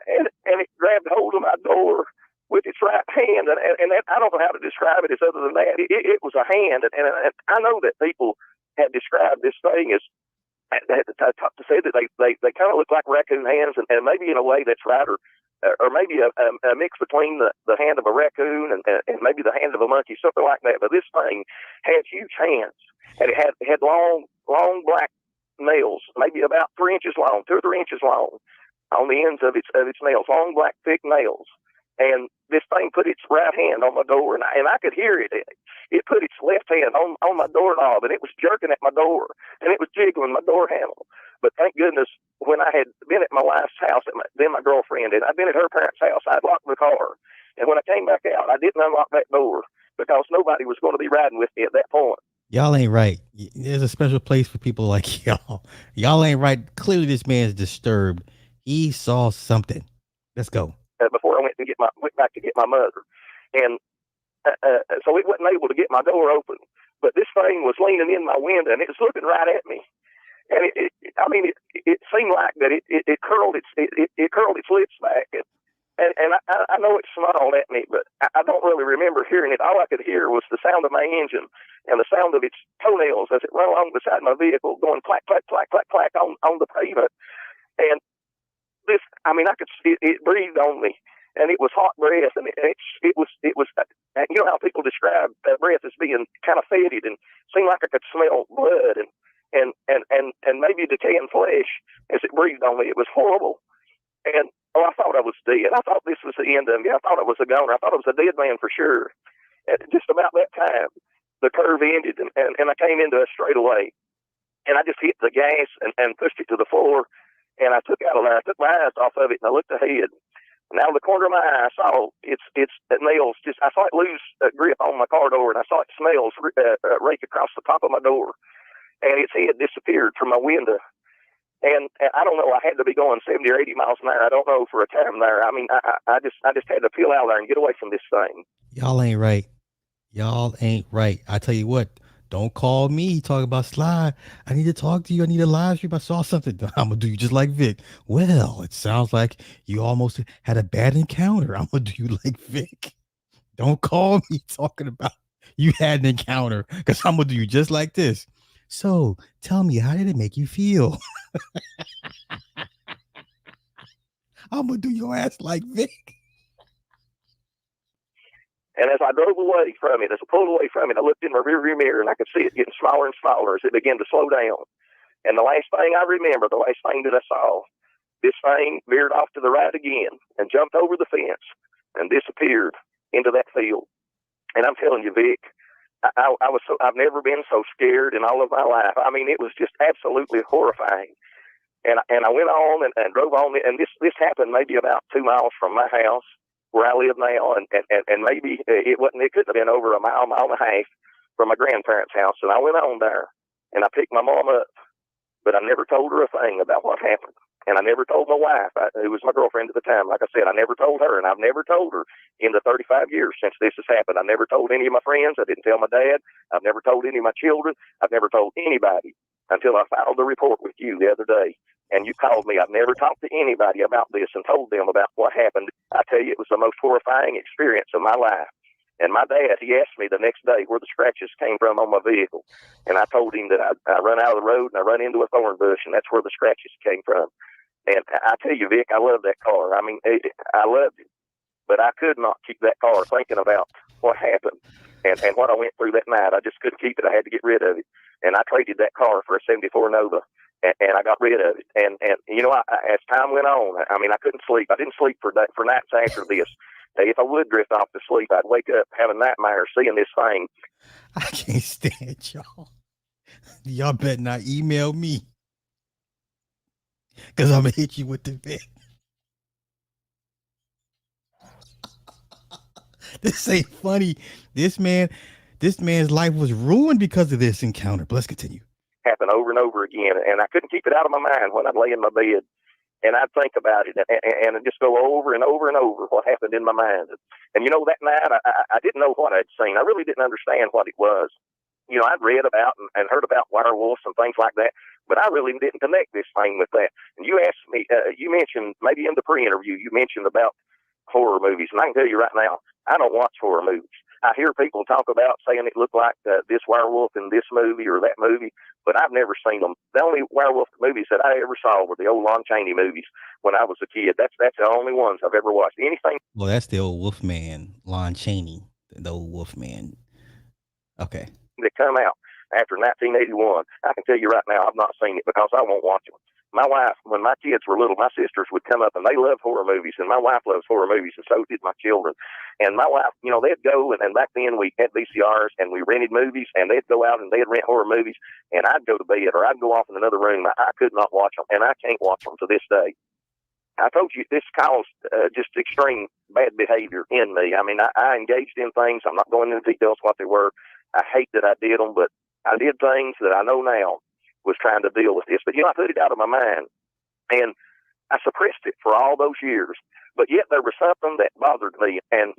and it grabbed hold of my door with its right hand. And I don't know how to describe it as other than that. It was a hand, and I know that people have described this thing as to say that they kind of look like raccoon hands, and maybe in a way that's right, or maybe a mix between the hand of a raccoon and maybe the hand of a monkey, something like that. But this thing had huge hands, and it had long black nails, maybe about 3 inches long, 2 or 3 inches long, on the ends of its nails, long black thick nails. And this thing put its right hand on my door, and I could hear it. It put its left hand on my doorknob, and it was jerking at my door, and it was jiggling my door handle. But thank goodness, when I had been at my wife's house, then my girlfriend, and I'd been at her parents' house, I'd locked the car. And when I came back out, I didn't unlock that door because nobody was going to be riding with me at that point. Y'all ain't right. There's a special place for people like y'all. Y'all ain't right. Clearly, this man's disturbed. He saw something. Let's go. Before I went back to get my mother, and so it wasn't able to get my door open. But this thing was leaning in my window, and it was looking right at me. And it seemed like that it curled it curled its lips back, and I know it smiled at me, but I don't really remember hearing it. All I could hear was the sound of my engine and the sound of its toenails as it ran along beside my vehicle, going clack clack clack clack clack on the pavement. And this, I could see it breathed on me, and it was hot breath, and it was you know how people describe that breath as being kind of fetid, and seemed like I could smell blood and maybe decaying flesh as it breathed on me. It was horrible. And I thought I was dead. I thought this was the end of me. I thought I was a goner. I thought I was a dead man for sure. At just about that time, the curve ended, and I came into a straightaway, and I just hit the gas and pushed it to the floor, and I took my eyes off of it, and I looked ahead. And out of the corner of my eye, I saw its nails. I saw it lose grip on my car door, and I saw its nails rake across the top of my door, and its head disappeared from my window. And I don't know, I had to be going 70 or 80 miles an hour. I don't know for a time there. I just had to peel out there and get away from this thing. Y'all ain't right. Y'all ain't right. I tell you what, don't call me. Talk about Sly. I need to talk to you. I need a live stream. I saw something. I'm going to do you just like Vic. Well, it sounds like you almost had a bad encounter. I'm going to do you like Vic. Don't call me talking about you had an encounter, because I'm going to do you just like this. So tell me, how did it make you feel? I'm going to do your ass like Vic. And as I drove away from it, as I pulled away from it, I looked in my rearview mirror, and I could see it getting smaller and smaller as it began to slow down. And the last thing I remember, the last thing that I saw, this thing veered off to the right again and jumped over the fence and disappeared into that field. And I'm telling you, Vic, I've never been so scared in all of my life. It was just absolutely horrifying. And I went on and drove on, and this happened maybe about 2 miles from my house where I live now, and maybe it couldn't have been over a mile and a half from my grandparents' house. And I went on there, and I picked my mom up, but I never told her a thing about what happened. And I never told my wife, who was my girlfriend at the time. Like I said, I never told her, and I've never told her in the 35 years since this has happened. I never told any of my friends. I didn't tell my dad. I've never told any of my children. I've never told anybody until I filed the report with you the other day. And you called me. I've never talked to anybody about this and told them about what happened. I tell you, it was the most horrifying experience of my life. And my dad, he asked me the next day where the scratches came from on my vehicle. And I told him that I run out of the road and I run into a thorn bush, and that's where the scratches came from. And I tell you, Vic, I love that car. I loved it. But I could not keep that car thinking about what happened and what I went through that night. I just couldn't keep it. I had to get rid of it. And I traded that car for a 74 Nova. And I got rid of it. And you know, as time went on, I couldn't sleep. I didn't sleep for nights after this. If I would drift off to sleep, I'd wake up having nightmares, seeing this thing. I can't stand y'all. Y'all better not email me, because I'm going to hit you with the vid. This ain't funny. This man's life was ruined because of this encounter. But let's continue. Happen over and over again, and I couldn't keep it out of my mind when I'd lay in my bed, and I'd think about it, and I'd just go over and over and over what happened in my mind. And you know, that night I didn't know what I'd seen. I really didn't understand what it was. You know, I'd read about and heard about werewolves and things like that, but I really didn't connect this thing with that. And you asked me, you mentioned maybe in the pre-interview, you mentioned about horror movies, and I can tell you right now, I don't watch horror movies. I hear people talk about saying it looked like this werewolf in this movie or that movie, but I've never seen them. The only werewolf movies that I ever saw were the old Lon Chaney movies when I was a kid. That's the only ones I've ever watched. Anything. Well, that's the old Wolfman, Lon Chaney, the old Wolfman. Okay. That come out after 1981, I can tell you right now, I've not seen it because I won't watch them. My wife, when my kids were little, my sisters would come up and they love horror movies, and my wife loves horror movies, and so did my children. And my wife, you know, they'd go, and back then we had VCRs, and we rented movies, and they'd go out and they'd rent horror movies, and I'd go to bed, or I'd go off in another room. I could not watch them, and I can't watch them to this day. I told you this caused just extreme bad behavior in me. I engaged in things. I'm not going into details what they were. I hate that I did them, but I did things that I know now was trying to deal with this, but I put it out of my mind, and I suppressed it for all those years. But yet there was something that bothered me, and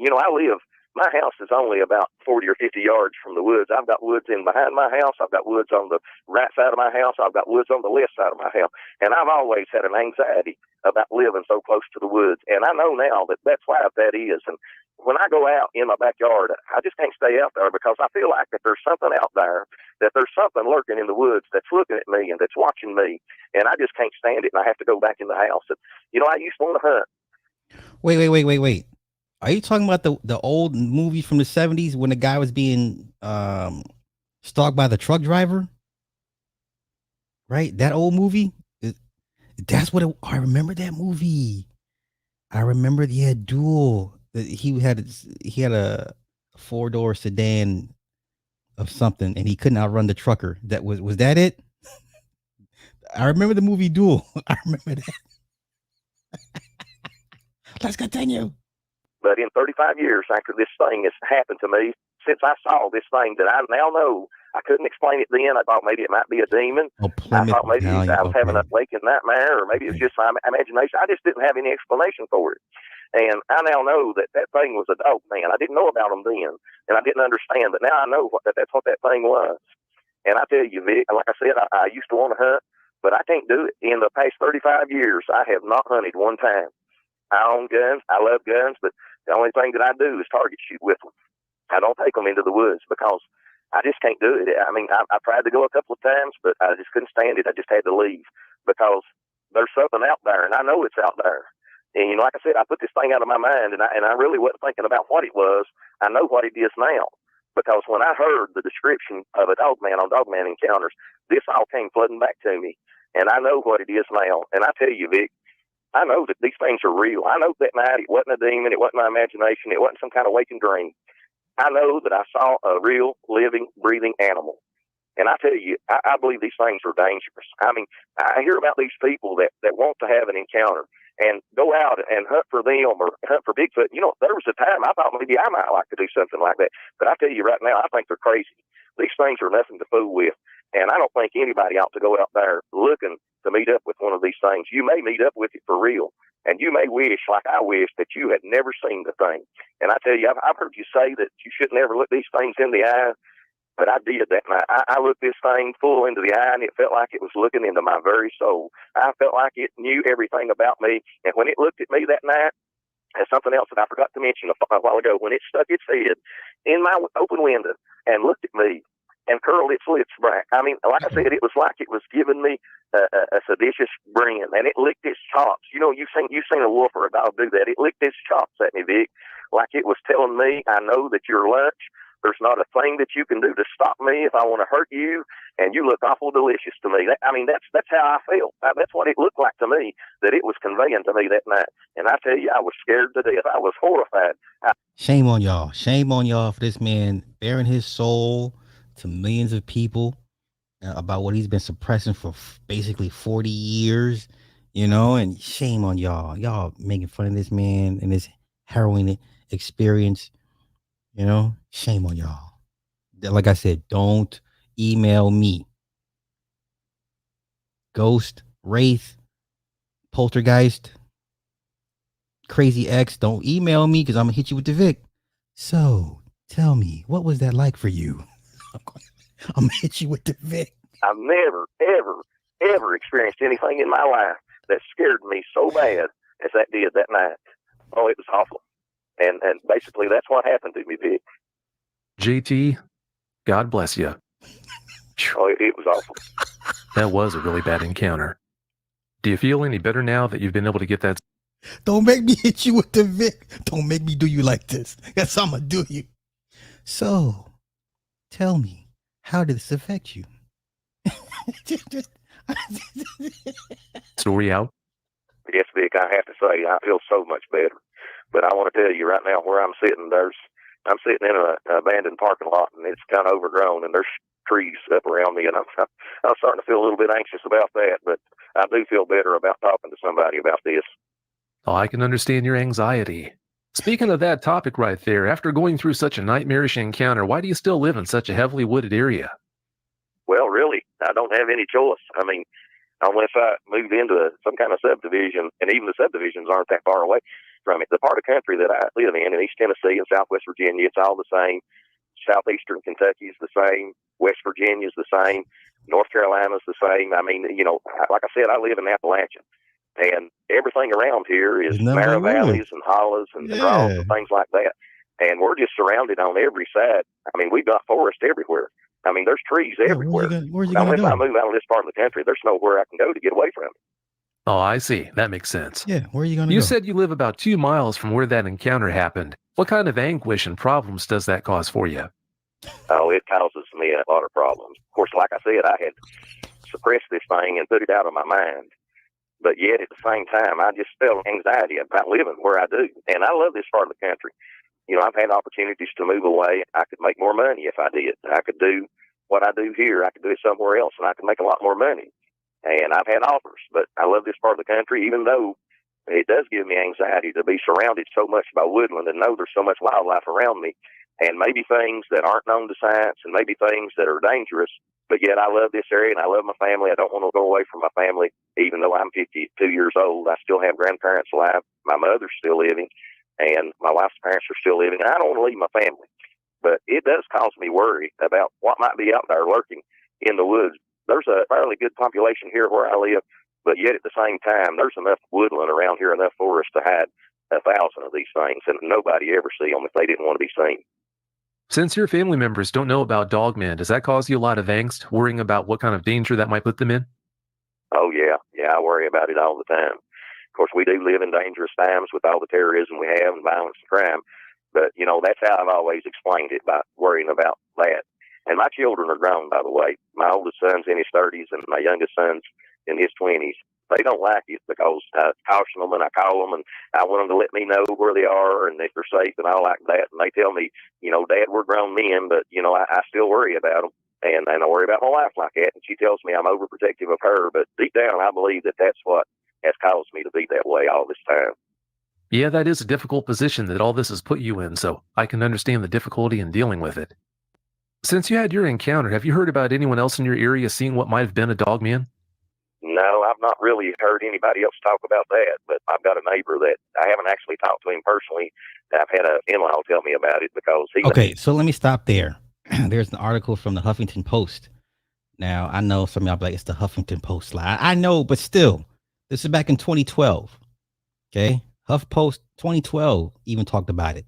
my house is only about 40 or 50 yards from the woods. I've got woods in behind my house. I've got woods on the right side of my house. I've got woods on the left side of my house. And I've always had an anxiety about living so close to the woods. And I know now that that's why that is. And when I go out in my backyard, I just can't stay out there because I feel like that there's something out there, that there's something lurking in the woods that's looking at me and that's watching me. And I just can't stand it. And I have to go back in the house. And, I used to want to hunt. Wait. Are you talking about the old movies from the 70s when the guy was being stalked by the truck driver? Right? That old movie? That's what I remember that movie. I remember Duel. He had a 4-door sedan of something and he couldn't outrun the trucker. That was that it? I remember the movie Duel. I remember that. Let's continue. But in 35 years after this thing has happened to me, since I saw this thing that I now know, I couldn't explain it then. I thought maybe it might be a demon. I thought maybe I was having a waking nightmare, or maybe it was just my imagination. I just didn't have any explanation for it. And I now know that thing was a Dogman. I didn't know about them then, and I didn't understand. But now I know that's what that thing was. And I tell you, Vic, like I said, I used to want to hunt, but I can't do it. In the past 35 years, I have not hunted one time. I own guns. I love guns, but the only thing that I do is target shoot with them. I don't take them into the woods because I just can't do it. I mean, I tried to go a couple of times, but I just couldn't stand it. I just had to leave because there's something out there, and I know it's out there. And, like I said, I put this thing out of my mind, and I really wasn't thinking about what it was. I know what it is now because when I heard the description of a Dogman on Dogman Encounters, this all came flooding back to me, and I know what it is now. And I tell you, Vic, I know that these things are real. I know that night it wasn't a demon. It wasn't my imagination. It wasn't some kind of waking dream. I know that I saw a real, living, breathing animal. And I tell you, I believe these things are dangerous. I mean, I hear about these people that want to have an encounter and go out and hunt for them or hunt for Bigfoot. There was a time I thought maybe I might like to do something like that. But I tell you right now, I think they're crazy. These things are nothing to fool with. And I don't think anybody ought to go out there looking to meet up with one of these things. You may meet up with it for real, and you may wish, like I wish, that you had never seen the thing. And I tell you, I've heard you say that you should never look these things in the eye, but I did that night. I looked this thing full into the eye, and it felt like it was looking into my very soul. I felt like it knew everything about me, and when it looked at me that night, and something else that I forgot to mention a while ago, when it stuck its head in my open window and looked at me, and curled its lips back. I mean, like I said, it was like it was giving me a seditious grin, and it licked its chops. You've seen a wolf or a dog do that. It licked its chops at me, Vic, like it was telling me, I know that you're lunch. There's not a thing that you can do to stop me if I want to hurt you, and you look awful delicious to me. That's how I felt. That's what it looked like to me, that it was conveying to me that night. And I tell you, I was scared to death. I was horrified. Shame on y'all. Shame on y'all for this man bearing his soul to millions of people about what he's been suppressing for basically 40 years, and shame on y'all. Y'all making fun of this man and his harrowing experience, shame on y'all. Like I said, don't email me. Ghost, Wraith, Poltergeist, Crazy X, don't email me because I'm going to hit you with the Vic. So tell me, what was that like for you? I'm gonna hit you with the Vic. I've never, ever, ever experienced anything in my life that scared me so bad as that did that night. Oh, it was awful. And basically that's what happened to me, Vic. JT, God bless you. Oh, it was awful. That was a really bad encounter. Do you feel any better now that you've been able to get that? Don't make me hit you with the Vic. Don't make me do you like this. That's how I'm gonna do you. So, tell me, how did this affect you? Story out? Yes, Vic, I have to say, I feel so much better. But I want to tell you right now, where I'm sitting, I'm sitting in an abandoned parking lot, and it's kind of overgrown, and there's trees up around me, and I'm starting to feel a little bit anxious about that. But I do feel better about talking to somebody about this. Oh, I can understand your anxiety. Speaking of that topic right there, after going through such a nightmarish encounter, why do you still live in such a heavily wooded area? Well, really, I don't have any choice. I mean, unless I move into some kind of subdivision, and even the subdivisions aren't that far away from it. The part of the country that I live in East Tennessee and Southwest Virginia, it's all the same. Southeastern Kentucky is the same. West Virginia is the same. North Carolina is the same. I mean, like I said, I live in Appalachia, and everything around here is narrow valleys and hollows and draws and things like that. And we're just surrounded on every side. I mean, we've got forest everywhere. I mean, there's trees everywhere. Where's you gonna Unless go? I move out of this part of the country, there's nowhere I can go to get away from it. Oh, I see. That makes sense. Yeah, where are you gonna You go? said you live about 2 miles from where that encounter happened. What kind of anguish and problems does that cause for you? Oh, it causes me a lot of problems. Of course, like I said, I had suppressed this thing and put it out of my mind. But yet, at the same time, I just felt anxiety about living where I do. And I love this part of the country. I've had opportunities to move away. I could make more money if I did. I could do what I do here. I could do it somewhere else, and I could make a lot more money. And I've had offers, but I love this part of the country, even though it does give me anxiety to be surrounded so much by woodland and know there's so much wildlife around me, and maybe things that aren't known to science and maybe things that are dangerous. But yet I love this area and I love my family. I don't want to go away from my family. Even though I'm 52 years old, I still have grandparents alive. My mother's still living, and my wife's parents are still living. And I don't want to leave my family. But it does cause me worry about what might be out there lurking in the woods. There's a fairly good population here where I live, but yet at the same time, there's enough woodland around here, enough forest to hide 1,000 of these things, and nobody ever see them if they didn't want to be seen. Since your family members don't know about Dogman, does that cause you a lot of angst, worrying about what kind of danger that might put them in? Oh, yeah. Yeah, I worry about it all the time. Of course, we do live in dangerous times with all the terrorism we have and violence and crime. But, that's how I've always explained it, by worrying about that. And my children are grown, by the way. My oldest son's in his 30s and my youngest son's in his 20s. They don't like it because I caution them and I call them and I want them to let me know where they are and if they're safe and all like that. And they tell me, Dad, we're grown men, but, I still worry about them. And I worry about my wife like that. And she tells me I'm overprotective of her. But deep down, I believe that that's what has caused me to be that way all this time. Yeah, that is a difficult position that all this has put you in, so I can understand the difficulty in dealing with it. Since you had your encounter, have you heard about anyone else in your area seeing what might have been a Dogman? No, I've not really heard anybody else talk about that, but I've got a neighbor that I haven't actually talked to him personally. I've had an in-law tell me about it because he... Okay, so let me stop there. There's an article from the Huffington Post. Now, I know some of y'all be like, it's the Huffington Post slide. I know, but still, this is back in 2012. Okay? HuffPost 2012 even talked about it.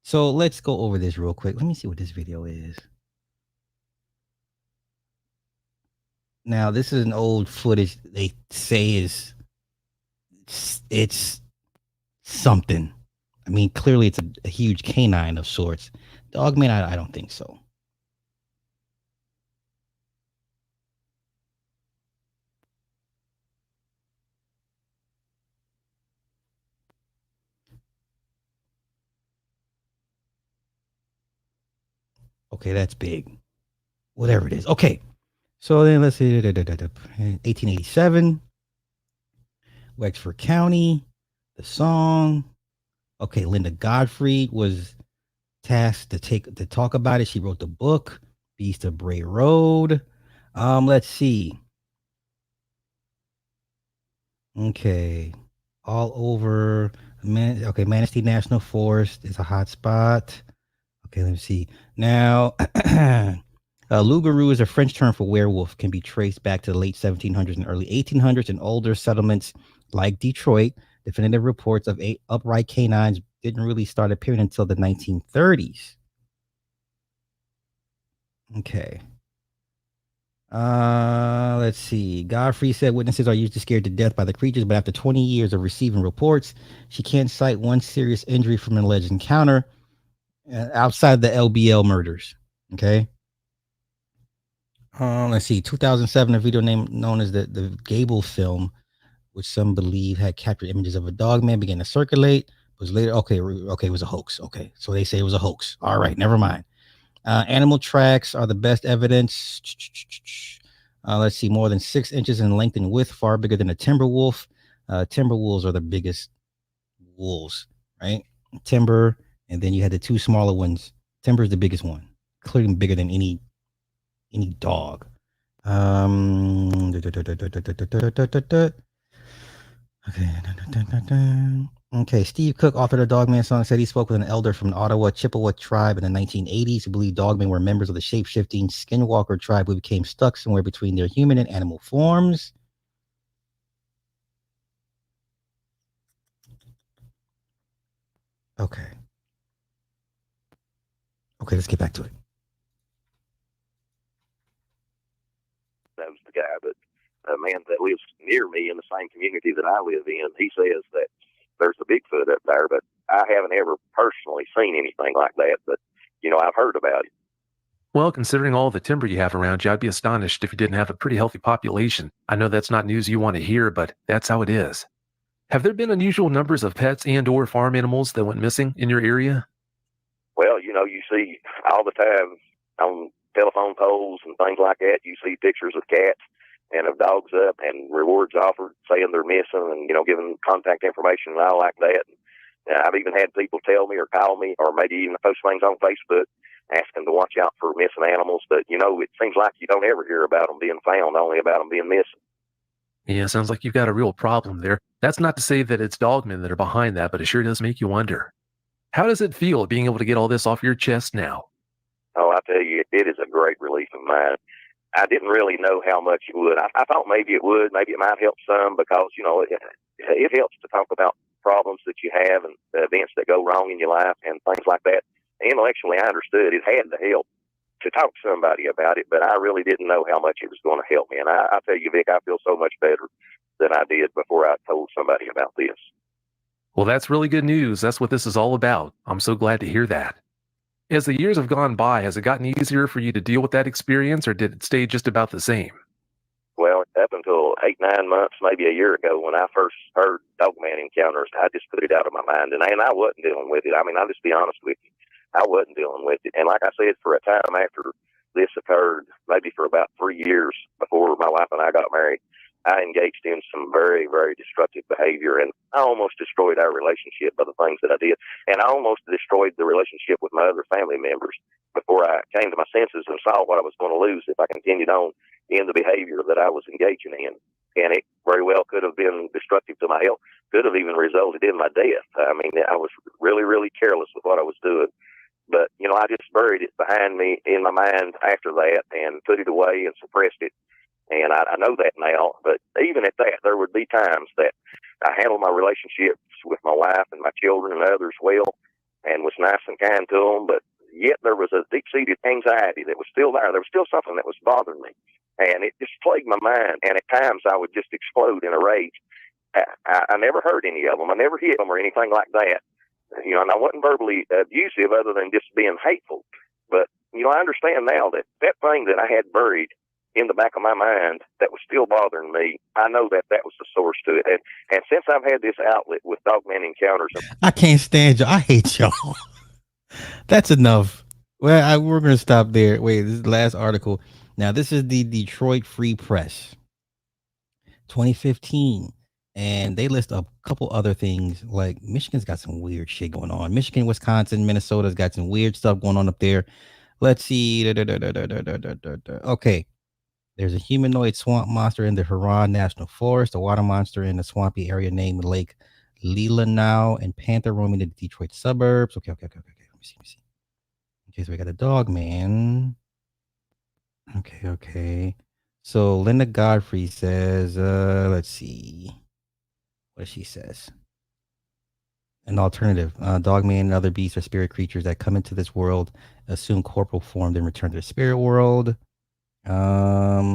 So let's go over this real quick. Let me see what this video is. Now, this is an old footage they say it's something. I mean, clearly it's a huge canine of sorts. Dogman, I don't think so. Okay, that's big. Whatever it is. Okay. So then let's see. 1887. Wexford County. The song. Okay, Linda Godfrey was tasked to talk about it. She wrote the book, Beast of Bray Road. Let's see. Okay. All over. Manistee National Forest is a hot spot. Okay, let me see. Now, loup-garou is a French term for werewolf, can be traced back to the late 1700s and early 1800s. In older settlements like Detroit, definitive reports of upright canines didn't really start appearing until the 1930s. Okay. Let's see. Godfrey said witnesses are usually scared to death by the creatures, but after 20 years of receiving reports, she can't cite one serious injury from an alleged encounter outside the LBL murders. Okay. Let's see. 2007, a video known as the Gable film, which some believe had captured images of a dogman, began to circulate. Was later okay, it was a hoax. Okay, so they say it was a hoax. All right, never mind. Animal tracks are the best evidence. Let's see, more than 6 inches in length and width, far bigger than a timber wolf. Timber wolves are the biggest wolves, right? Timber, and then you had the 2 smaller ones. Timber is the biggest one, clearly bigger than any dog. Okay. Okay, Steve Cook, author of the Dogman song, said he spoke with an elder from the Ottawa Chippewa tribe in the 1980s who believed Dogmen were members of the shape-shifting Skinwalker tribe who became stuck somewhere between their human and animal forms. Okay. Okay, let's get back to it. That was the guy, but a man that lives near me in the same community that I live in, he says that there's a Bigfoot up there, but I haven't ever personally seen anything like that, but, I've heard about it. Well, considering all the timber you have around you, I'd be astonished if you didn't have a pretty healthy population. I know that's not news you want to hear, but that's how it is. Have there been unusual numbers of pets and/or farm animals that went missing in your area? Well, you see all the time on telephone poles and things like that, you see pictures of cats and of dogs up and rewards offered saying they're missing and, giving contact information and all like that. I've even had people tell me or call me or maybe even post things on Facebook asking to watch out for missing animals. But, it seems like you don't ever hear about them being found, only about them being missing. Yeah, sounds like you've got a real problem there. That's not to say that it's dogmen that are behind that, but it sure does make you wonder. How does it feel being able to get all this off your chest now? Oh, I tell you, it is a great relief of mine. I didn't really know how much it would. I thought maybe it would. Maybe it might help some because, it helps to talk about problems that you have and the events that go wrong in your life and things like that. Intellectually, I understood it had to help to talk to somebody about it, but I really didn't know how much it was going to help me. And I tell you, Vic, I feel so much better than I did before I told somebody about this. Well, that's really good news. That's what this is all about. I'm so glad to hear that. As the years have gone by, has it gotten easier for you to deal with that experience, or did it stay just about the same? Well, up until 8-9 months, maybe a year ago, when I first heard Dogman encounters, I just put it out of my mind, and I wasn't dealing with it. I mean, I'll just be honest with you. I wasn't dealing with it. And like I said, for a time after this occurred, maybe for about 3 years before my wife and I got married, I engaged in some very, very destructive behavior, and I almost destroyed our relationship by the things that I did. And I almost destroyed the relationship with my other family members before I came to my senses and saw what I was going to lose if I continued on in the behavior that I was engaging in. And it very well could have been destructive to my health, could have even resulted in my death. I mean, I was really, really careless with what I was doing. But, I just buried it behind me in my mind after that and put it away and suppressed it. And I know that now. But even at that, there would be times that I handled my relationships with my wife and my children and others well and was nice and kind to them. But yet there was a deep-seated anxiety that was still there. There was still something that was bothering me. And it just plagued my mind. And at times I would just explode in a rage. I never hurt any of them. I never hit them or anything like that. And I wasn't verbally abusive other than just being hateful. But, I understand now that that thing that I had buried in the back of my mind that was still bothering me, I know that that was the source to it. And since I've had this outlet with Dogman Encounters... I can't stand y'all. I hate y'all. That's enough. Well, we're going to stop there. Wait, this is the last article. Now, this is the Detroit Free Press, 2015. And they list a couple other things, like Michigan's got some weird shit going on. Michigan, Wisconsin, Minnesota's got some weird stuff going on up there. Let's see. Okay. There's a humanoid swamp monster in the Huron National Forest, a water monster in a swampy area named Lake Leelanau, and panther roaming the Detroit suburbs. Okay. Let me see. Okay, so we got a dog man. Okay. So Linda Godfrey says, let's see what she says. An alternative. Dogman and other beasts or spirit creatures that come into this world, assume corporal form, then return to the spirit world. A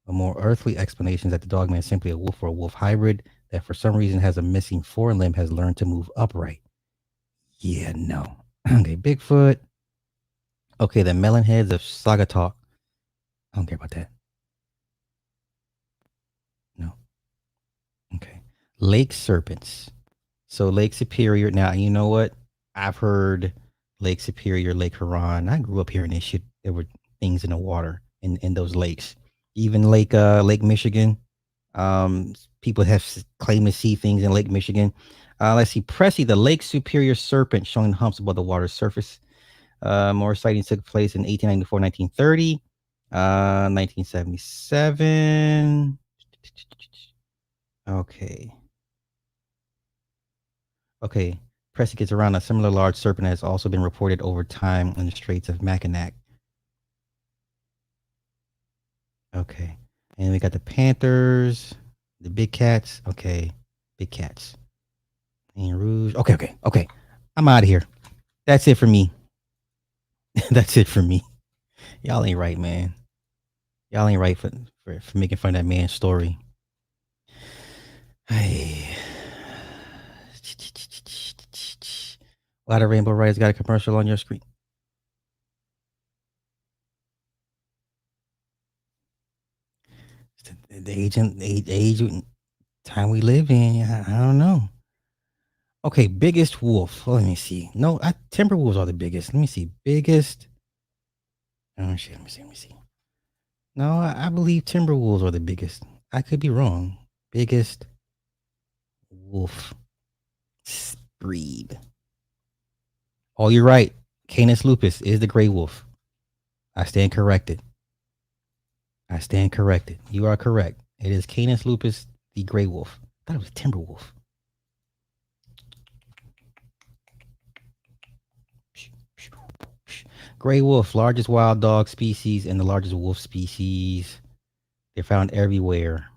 more earthly explanation is that the dogman is simply a wolf or a wolf hybrid that for some reason has a missing forelimb, has learned to move upright. Yeah, no. Okay, Bigfoot. Okay, the melon heads of Sagatuck. I don't care about that. No. Okay. Lake serpents. So Lake Superior. Now, you know what? I've heard Lake Superior, Lake Huron. I grew up hearing this shit. There were things in the water in those lakes. Even Lake Michigan. People have claimed to see things in Lake Michigan. Let's see. Pressy, the Lake Superior serpent showing humps above the water's surface. More sightings took place in 1894, 1930. 1977. Okay. Okay. Pressy gets around. A similar large serpent has also been reported over time in the Straits of Mackinac. Okay. And we got the Panthers, the big cats. Okay. Big cats. And Rouge. Okay. I'm out of here. That's it for me. That's it for me. Y'all ain't right, man. Y'all ain't right for making fun of that man's story. Hey. A lot of Rainbow Rights got a commercial on your screen. The age time we live in. I don't know. Okay, biggest wolf. Let me see. No, timber wolves are the biggest. Let me see. Biggest. Oh shit. Let me see. No, I believe timber wolves are the biggest. I could be wrong. Biggest wolf breed. Oh, you're right. Canis lupus is the gray wolf. I stand corrected. You are correct. It is Canis lupus, the gray wolf. I thought it was timber wolf. Gray wolf, largest wild dog species and the largest wolf species. They're found everywhere.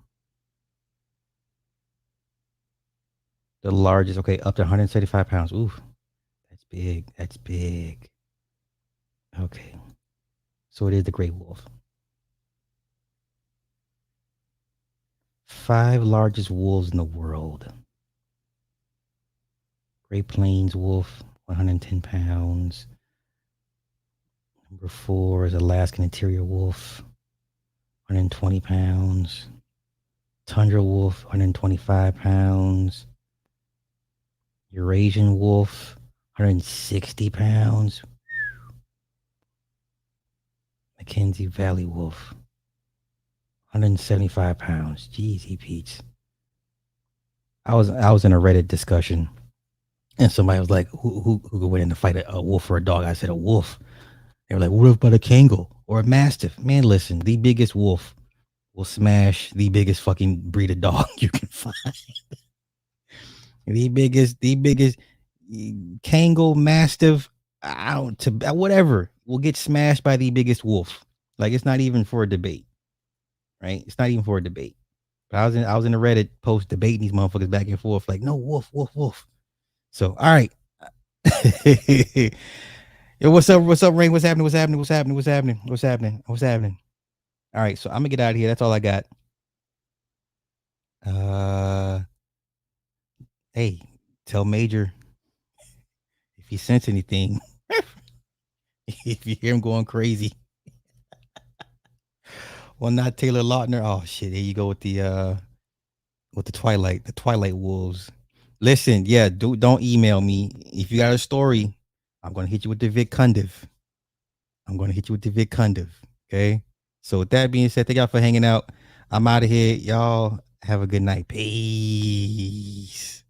The largest, okay, up to 175 pounds. Ooh, that's big. That's big. Okay. So it is the gray wolf. 5 largest wolves in the world. Great Plains wolf, 110 pounds. Number 4 is Alaskan interior wolf, 120 pounds. Tundra wolf, 125 pounds. Eurasian wolf, 160 pounds. Mackenzie Valley wolf, 175 pounds. Jeez, Pete's. I was in a Reddit discussion, and somebody was like, "Who could win in a fight, a wolf or a dog?" I said, "A wolf." They were like, "What about a Kangal or a Mastiff?" Man, listen, the biggest wolf will smash the biggest fucking breed of dog you can find. the biggest Kangal, Mastiff, whatever will get smashed by the biggest wolf. Like it's not even for a debate, right? It's not even for a debate. But I was in the Reddit post debating these motherfuckers back and forth, like no wolf. So all right. Yo, what's up, Ring? What's happening? All right, so I'm gonna get out of here. That's all I got. Hey, tell Major if he sense anything, if you hear him going crazy. Well, not Taylor Lautner. Oh shit, here you go with the Twilight Wolves. Listen, yeah, don't email me. If you got a story, I'm gonna hit you with the Vic Cundiff. Okay. So with that being said, thank y'all for hanging out. I'm out of here. Y'all have a good night. Peace.